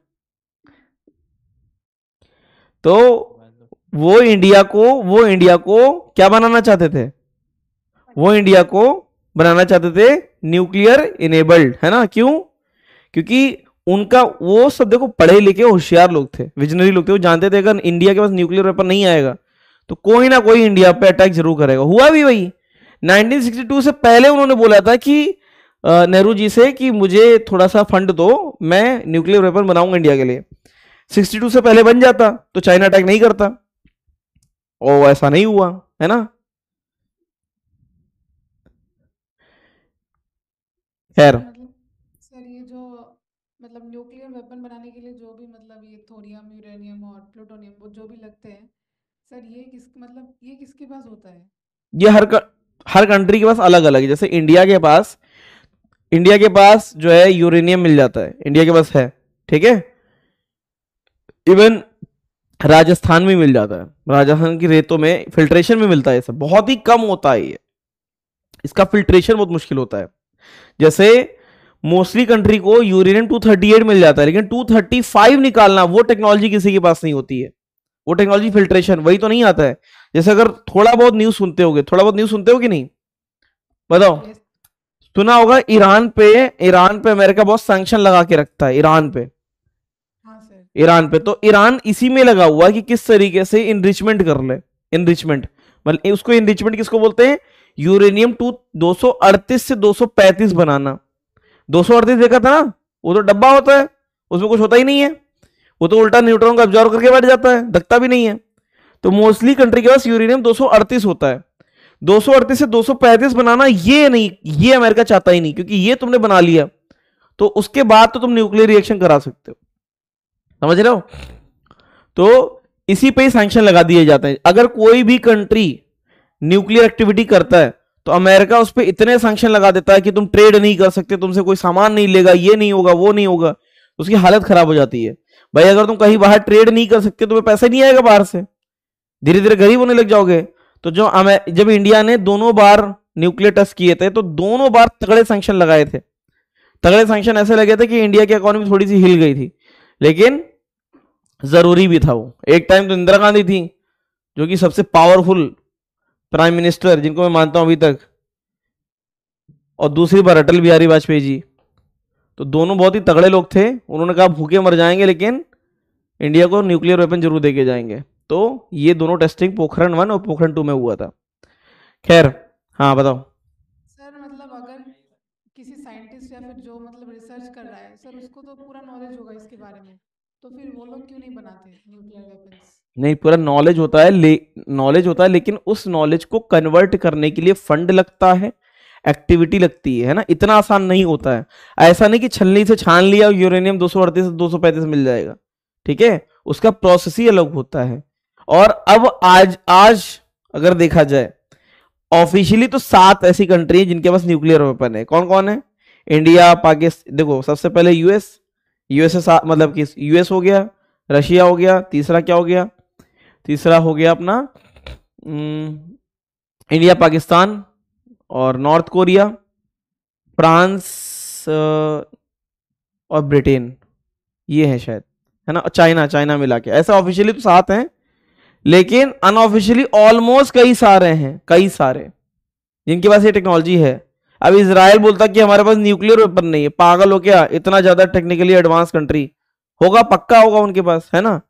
तो वो इंडिया को क्या बनाना चाहते थे? वो इंडिया को बनाना चाहते थे न्यूक्लियर इनेबल्ड, है ना? क्यों? क्योंकि उनका वो सब देखो पढ़े लिखे होशियार लोग थे, विजनरी लोग थे, वो जानते थे अगर इंडिया के पास न्यूक्लियर वेपन नहीं आएगा तो कोई ना कोई इंडिया पे अटैक जरूर करेगा। हुआ भी वही। 1962 से पहले उन्होंने बोला था कि नेहरू जी से कि मुझे थोड़ा सा फंड दो, मैं न्यूक्लियर वेपन बनाऊंगा इंडिया के लिए। 62 से पहले बन जाता तो चाइना अटैक नहीं करता, और ऐसा नहीं हुआ, है ना? खैर सर ये जो मतलब न्यूक्लियर वेपन बनाने के लिए जो भी मतलब ये थोरियम, यूरेनियम और प्लूटोनियम वो जो भी लगते हैं सर, ये किसके पास होता है? ये हर कंट्री के पास अलग अलग है। जैसे इंडिया के पास जो है यूरेनियम मिल जाता है, इंडिया के पास है, ठीक है। इवन राजस्थान में मिल जाता है, राजस्थान की रेतों में फिल्ट्रेशन में मिलता है, सब बहुत ही कम होता है ये, इसका फिल्ट्रेशन बहुत मुश्किल होता है। जैसे मोस्टली कंट्री को यूरेनियम 238 मिल जाता है, लेकिन 235 निकालना वो टेक्नोलॉजी किसी के पास नहीं होती है। वो टेक्नोलॉजी फिल्ट्रेशन वही तो नहीं आता है। जैसे अगर थोड़ा बहुत न्यूज सुनते हो कि नहीं? बताओ। सुना होगा ईरान पे अमेरिका बहुत सैंक्शन लगा के रखता है ईरान पे। तो ईरान इसी में लगा हुआ है कि किस तरीके से इनरिचमेंट कर ले। इनरिचमेंट मतलब उसको इनरिचमेंट किसको बोलते हैं? यूरेनियम 238 से 235 बनाना। 238 देखा था ना, वो तो डब्बा होता है, उसमें कुछ होता ही नहीं है, वो तो उल्टा न्यूट्रॉन को अब्जॉर्ब करके बैठ जाता है, दखता भी नहीं है। तो मोस्टली कंट्री के पास यूरेनियम 238 होता है। 238 से 235 बनाना ये अमेरिका चाहता ही नहीं, क्योंकि ये तुमने बना लिया तो उसके बाद तो तुम न्यूक्लियर रिएक्शन करा सकते हो, समझ रहे हो? तो इसी पे ही सैंक्शन लगा दिए जाते हैं। अगर कोई भी कंट्री न्यूक्लियर एक्टिविटी करता है तो अमेरिका उस पर इतने सैंक्शन लगा देता है कि तुम ट्रेड नहीं कर सकते, तुमसे कोई सामान नहीं लेगा, ये नहीं होगा, वो नहीं होगा, उसकी हालत खराब हो जाती है। भाई अगर तुम कहीं बाहर ट्रेड नहीं कर सकते, तुम्हें पैसा नहीं आएगा बाहर से, धीरे धीरे गरीब होने लग जाओगे। तो जब इंडिया ने दोनों बार न्यूक्लियर टेस्ट किए थे तो दोनों बार तगड़े सैंक्शन लगाए थे। तगड़े सैंक्शन ऐसे लगे थे कि इंडिया की इकोनॉमी थोड़ी सी हिल गई थी, लेकिन जरूरी भी था वो। एक टाइम तो इंदिरा गांधी थी जो कि सबसे पावरफुल प्राइम मिनिस्टर जिनको मैं मानता हूं अभी तक, और दूसरी बार अटल बिहारी वाजपेयी जी। तो दोनों बहुत ही तगड़े लोग थे। उन्होंने कहा भूखे मर जाएंगे लेकिन इंडिया को न्यूक्लियर वेपन जरूर देके जाएंगे। तो ये दोनों टेस्टिंग पोखरण 1 और पोखरण 2 में हुआ था। खैर हाँ बताओ। सर मतलब अगर किसी साइंटिस्ट या फिर जो मतलब रिसर्च कर रहा है सर, उसको तो पूरा नॉलेज होगा इसके बारे में, तो फिर वो लोग क्यों नहीं बनाते न्यूक्लियर वेपन्स? नहीं, पूरा नॉलेज होता है लेकिन उस नॉलेज को कन्वर्ट करने के लिए फंड लगता है, एक्टिविटी लगती है ना। इतना आसान नहीं होता है। ऐसा नहीं कि छलनी से छान लिया यूरेनियम 238 से 235 मिल जाएगा, ठीक है? उसका प्रोसेस ही अलग होता है। और अब आज अगर देखा जाए ऑफिशियली तो 7 ऐसी कंट्री है जिनके पास न्यूक्लियर वेपन है। कौन कौन है? इंडिया, पाकिस्तान, देखो सबसे पहले यूएस मतलब कि यूएस हो गया, रशिया हो गया, तीसरा क्या हो गया? तीसरा हो गया अपना इंडिया, पाकिस्तान और नॉर्थ कोरिया, फ्रांस और ब्रिटेन, ये है शायद, है ना? चाइना मिला के। ऐसा ऑफिशियली तो 7 हैं, लेकिन अनऑफिशियली ऑलमोस्ट कई सारे जिनके पास ये टेक्नोलॉजी है। अब इजराइल बोलता कि हमारे पास न्यूक्लियर वेपन नहीं है। पागल हो क्या? इतना ज्यादा टेक्निकली एडवांस कंट्री होगा, पक्का होगा उनके पास, है ना?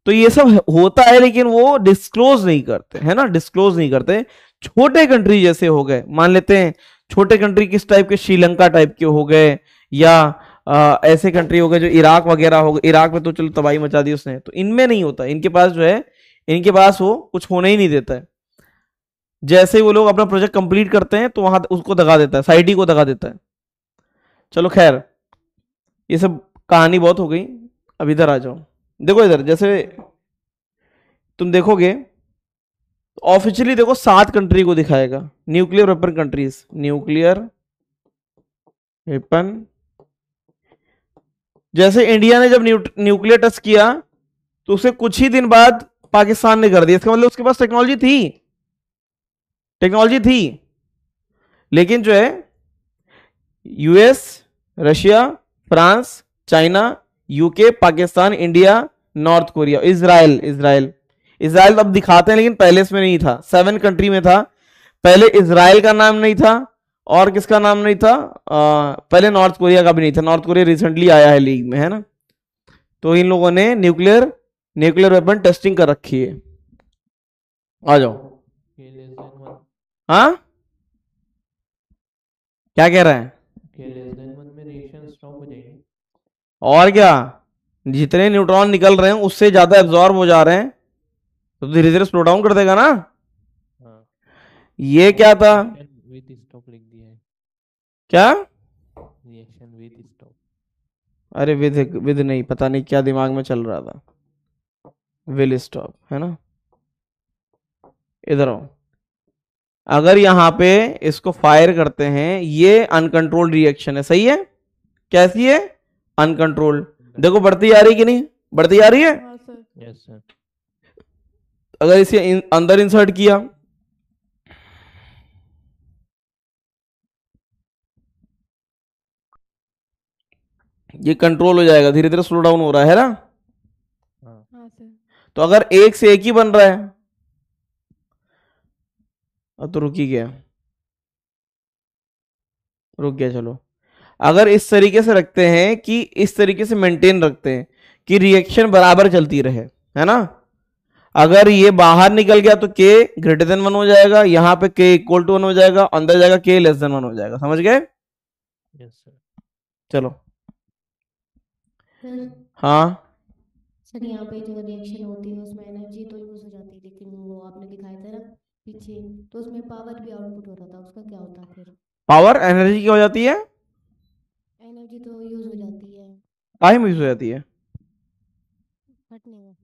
तो ये सब होता है लेकिन वो डिस्क्लोज नहीं करते, है ना? डिस्क्लोज नहीं करते छोटे कंट्री जैसे हो गए, मान लेते हैं छोटे कंट्री किस टाइप के, श्रीलंका टाइप के हो गए, या ऐसे कंट्री हो गए जो इराक वगैरह हो गए। इराक में तो चलो तबाही मचा दी उसने, तो इनमें नहीं होता, इनके पास जो है, इनके पास वो कुछ होने ही नहीं देता है। जैसे ही वो लोग अपना प्रोजेक्ट कंप्लीट करते हैं तो वहां उसको दगा देता है, साइट ही को दगा देता है। चलो खैर, ये सब कहानी बहुत हो गई। अब इधर आ जाओ, देखो इधर, जैसे तुम देखोगे ऑफिशियली देखो 7 कंट्री को दिखाएगा, nuclear weapon countries, nuclear weapon. जैसे इंडिया ने जब न्यूक्लियर टेस्ट किया तो उसे कुछ ही दिन बाद पाकिस्तान ने कर दिया, इसका मतलब उसके पास टेक्नोलॉजी थी, लेकिन जो है US, Russia, France, China, UK, Pakistan, India, north Korea, Israel अब दिखाते हैं, लेकिन पहले इसमें नहीं था, 7 कंट्री में था। पहले इजराइल का नाम नहीं था, और किसका नाम नहीं था, पहले नॉर्थ कोरिया का भी नहीं था। नॉर्थ कोरिया रिसेंटली आया है लीग में, है ना। तो इन लोगों ने न्यूक्लियर वेपन टेस्टिंग कर रखी है। आ जाओ। K less than 1, हाँ, क्या कह रहा है? K less than 1 में रिएक्शन स्टॉप हो जाएगी। और क्या, जितने न्यूट्रॉन निकल रहे हैं उससे ज्यादा एब्जॉर्ब हो जा रहे हैं, तो धीरे धीरे स्लो डाउन कर देगा ना। हाँ, ये क्या था, रिएक्शन विद स्टॉप लिख दिया है, क्या? Reaction with stop. अरे विद नहीं, पता नहीं क्या दिमाग में चल रहा था, विल स्टॉप है ना। इधर आओ, अगर यहां पे इसको फायर करते हैं, ये अनकंट्रोल्ड रिएक्शन है, सही है? कैसी है? अनकंट्रोल्ड। देखो बढ़ती जा रही कि नहीं, बढ़ती जा रही है। हाँ सर। Yes sir. अगर इसे अंदर इंसर्ट किया, ये कंट्रोल हो जाएगा, धीरे धीरे स्लो डाउन हो रहा है ना। हाँ सर। तो अगर एक से एक ही बन रहा है, अब तो रुक ही गया, रुक गया। चलो, अगर इस तरीके से रखते हैं कि इस तरीके से मेंटेन रखते हैं कि रिएक्शन बराबर चलती रहे, है ना। अगर ये बाहर निकल गया तो K ग्रेटर देन 1 हो जाएगा, यहां पे K इक्वल टू 1 हो जाएगा, अंदर जाएगा K लेस देन 1 हो जाएगा, समझ गए? Yes sir. चलो, सर हाँ सर यहाँ पे जो रिएक्शन होती है उसमें एनर्जी तो यूज हो जाती है, लेकिन वो आपने दिखाया था ना पीछे, तो उसमें पावर भी आउटपुट हो रहा था, उसका क्या होता है फिर? पावर एनर्जी क्या हो जाती है, एनर्जी तो यूज हो जाती है, काहे में यूज हो जाती है, फटने में।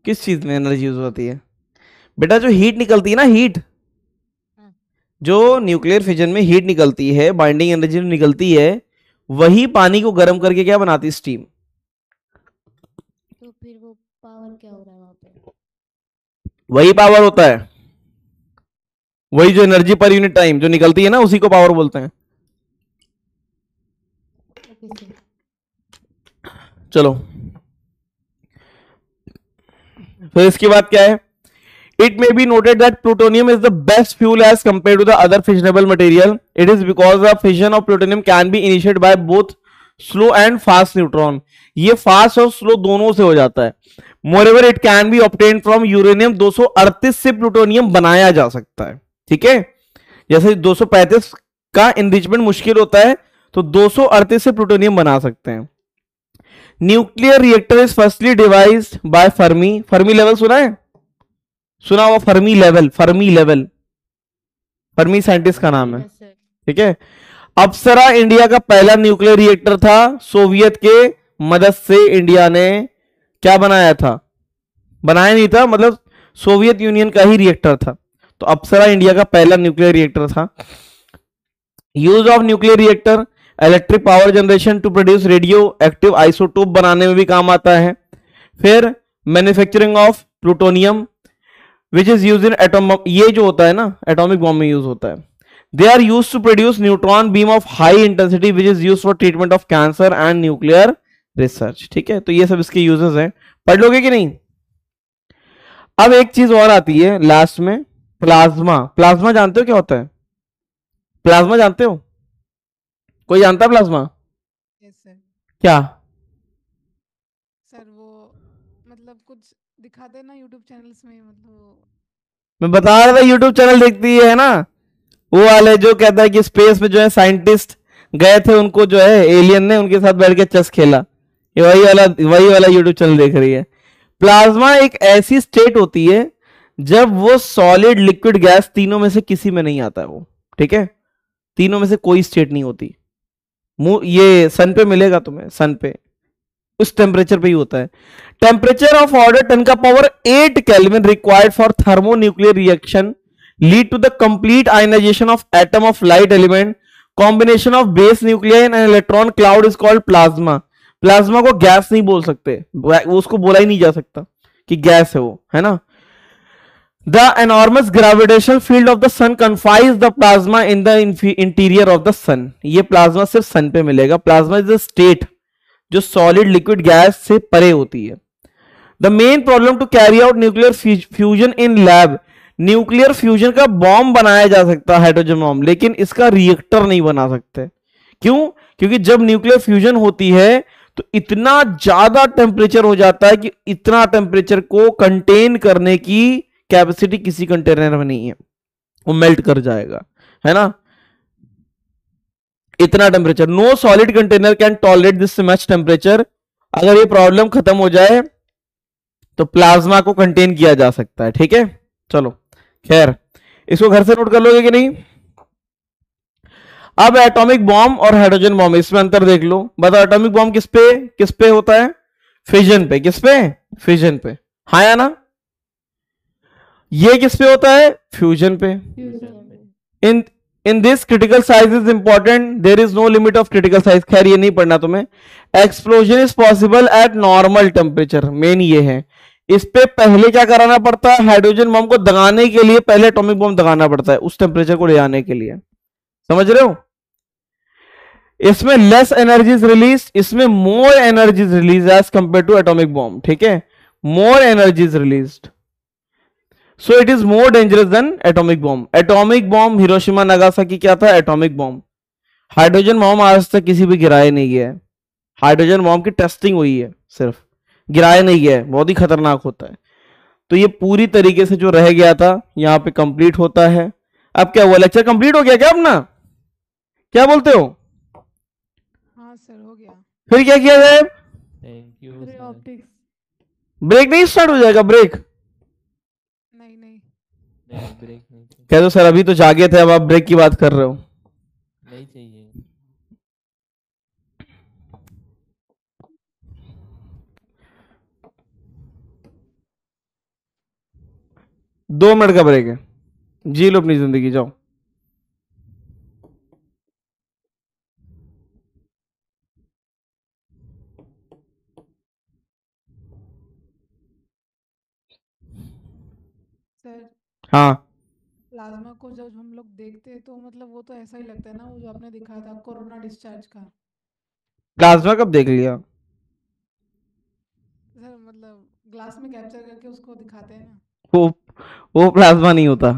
किस चीज में एनर्जी यूज होती है? बेटा जो हीट निकलती है ना, हीट, हाँ। जो न्यूक्लियर फिजन में हीट निकलती है, बाइंडिंग एनर्जी निकलती है, वही पानी को गर्म करके क्या बनाती है, स्टीम। तो फिर वो पावर क्या हो रहा है वहाँ पे? वही पावर होता है, वही जो एनर्जी पर यूनिट टाइम जो निकलती है ना, उसी को पावर बोलते हैं। Okay sir. चलो, फिर इसके बाद क्या है, it may be noted that plutonium is the best fuel as compare to the other fissionable material. It is because the fission of plutonium can be initiated by both slow and fast neutron. ये fast और slow दोनों से हो जाता है। Moreover it can be obtain from uranium 238 से plutonium बनाया जा सकता है, ठीक है। जैसे 235 का इनरिचमेंट मुश्किल होता है, तो 238 से प्लूटोनियम बना सकते हैं। Nuclear reactor is firstly devised by Fermi. Fermi level सुना है, सुना हुआ फर्मी लेवल, फर्मी साइंटिस्ट का नाम है, यस सर। ठीक है। अप्सरा इंडिया का पहला न्यूक्लियर रिएक्टर था, सोवियत के मदद से इंडिया ने क्या बनाया था, बनाया नहीं था, मतलब सोवियत यूनियन का ही रिएक्टर था। तो अप्सरा इंडिया का पहला न्यूक्लियर रिएक्टर था। Use of nuclear reactor, electric power generation to produce radioactive isotope बनाने में भी काम आता है। फिर manufacturing of plutonium which is use in atomic, ये जो होता है ना एटॉमिक बॉम्ब में यूज होता है। They are use to produce neutron beam of high intensity which is use for treatment of cancer and nuclear research, ठीक है। तो ये सब इसके यूजेस हैं, पढ़ लोगे कि नहीं। अब एक चीज और आती है लास्ट में, प्लाज्मा। प्लाज्मा जानते हो क्या होता है, प्लाज्मा जानते हो, कोई जानता है प्लाज्मा? Yes sir. क्या? सर वो मतलब कुछ दिखाते हैं ना यूट्यूब चैनल्स में, मतलब मैं बता रहा था यूट्यूब चैनल देखती है ना, वो वाले जो कहता है कि स्पेस में जो है साइंटिस्ट गए थे, उनको जो है एलियन ने उनके साथ बैठ के चेस खेला, ये वही वाला यूट्यूब चैनल देख रही है। प्लाज्मा एक ऐसी स्टेट होती है जब वो सॉलिड लिक्विड गैस तीनों में से किसी में नहीं आता है वो, ठीक है, तीनों में से कोई स्टेट नहीं होती। ये सन पे मिलेगा तुम्हें, सन पे उस टेम्परेचर पे ही होता है। टेम्परेचर ऑफ ऑर्डर 10 का power 8 kelvin required for thermonuclear reaction lead to the complete ionization of atom of light element, combination of base nuclear and electron cloud is called plasma. Plasma को gas नहीं बोल सकते, उसको बोला ही नहीं जा सकता कि गैस है वो, है ना। The enormous gravitational field of the sun confines the plasma in the interior of the sun। ये प्लाज्मा सिर्फ सन पे मिलेगा। प्लाज्मा इज द स्टेट जो सॉलिड लिक्विड गैस से परे होती है। The main problem to carry out nuclear fusion in lab, nuclear fusion का बॉम्ब बनाया जा सकता है, हाइड्रोजन बॉम्ब, लेकिन इसका रिएक्टर नहीं बना सकते। क्यों? क्योंकि जब न्यूक्लियर फ्यूजन होती है तो इतना ज्यादा टेम्परेचर हो जाता है कि इतना टेम्परेचर को कंटेन करने की कैपेसिटी किसी कंटेनर में नहीं है, वो मेल्ट कर जाएगा, है ना, इतना temperature. No solid container can tolerate this much temperature. अगर ये प्रॉब्लम खत्म हो जाए तो प्लाज्मा को कंटेन किया जा सकता है, ठीक है। चलो खैर, इसको घर से नोट कर लोगे कि नहीं। अब एटॉमिक बॉम्ब और हाइड्रोजन बॉम्ब, इसमें अंतर देख लो। बताओ एटॉमिक बॉम्ब किस पे होता है? फिजन पे। किस पे? फिजन पे, हाँ या ना। ये किस पे होता है? फ्यूजन पे। In this critical size is important, there is no limit of critical size. खैर ये नहीं पढ़ना तुम्हें। Explosion is possible at normal temperature, main ये है। इस पे पहले क्या कराना पड़ता है? हाइड्रोजन बॉम्ब को दगाने के लिए पहले एटॉमिक बॉम्ब दगाना पड़ता है, उस टेम्परेचर को ले आने के लिए, समझ रहे हो। इसमें लेस एनर्जी रिलीज, इसमें more energy release as compare to atomic bomb, ठीक है, more energy released, so it is more dangerous than atomic bomb. Atomic bomb Hiroshima Nagasaki क्या था? Atomic bomb. हाइड्रोजन बॉम्ब आज तक किसी भी गिराया नहीं गया है, हाइड्रोजन बॉम्ब की टेस्टिंग हुई है सिर्फ, गिराया नहीं गया है, बहुत ही खतरनाक होता है। तो ये पूरी तरीके से जो रह गया था यहां पे कंप्लीट होता है। अब क्या हुआ? लेक्चर कंप्लीट हो गया क्या अपना? क्या बोलते हो? हाँ सर, हो गया। फिर क्या किया जाए? थैंक यू रे सर। ऑप्टिक्स। ब्रेक नहीं स्टार्ट हो जाएगा? ब्रेक नहीं नहीं, नहीं ब्रेक नहीं चाहिए। कह दो सर अभी तो जागे थे, अब आप ब्रेक की बात कर रहे हो। नहीं चाहिए। 2 मिनट का ब्रेक है, जी लो अपनी जिंदगी, जाओ। सर हाँ, प्लाज्मा को जब हम लोग देखते हैं तो मतलब वो तो ऐसा ही लगता है ना, वो जो आपने दिखाया था कोरोना डिस्चार्ज का। प्लाज्मा कब देख लिया? सर मतलब ग्लास में कैप्चर करके उसको दिखाते हैं ना। वो प्लाज्मा नहीं होता।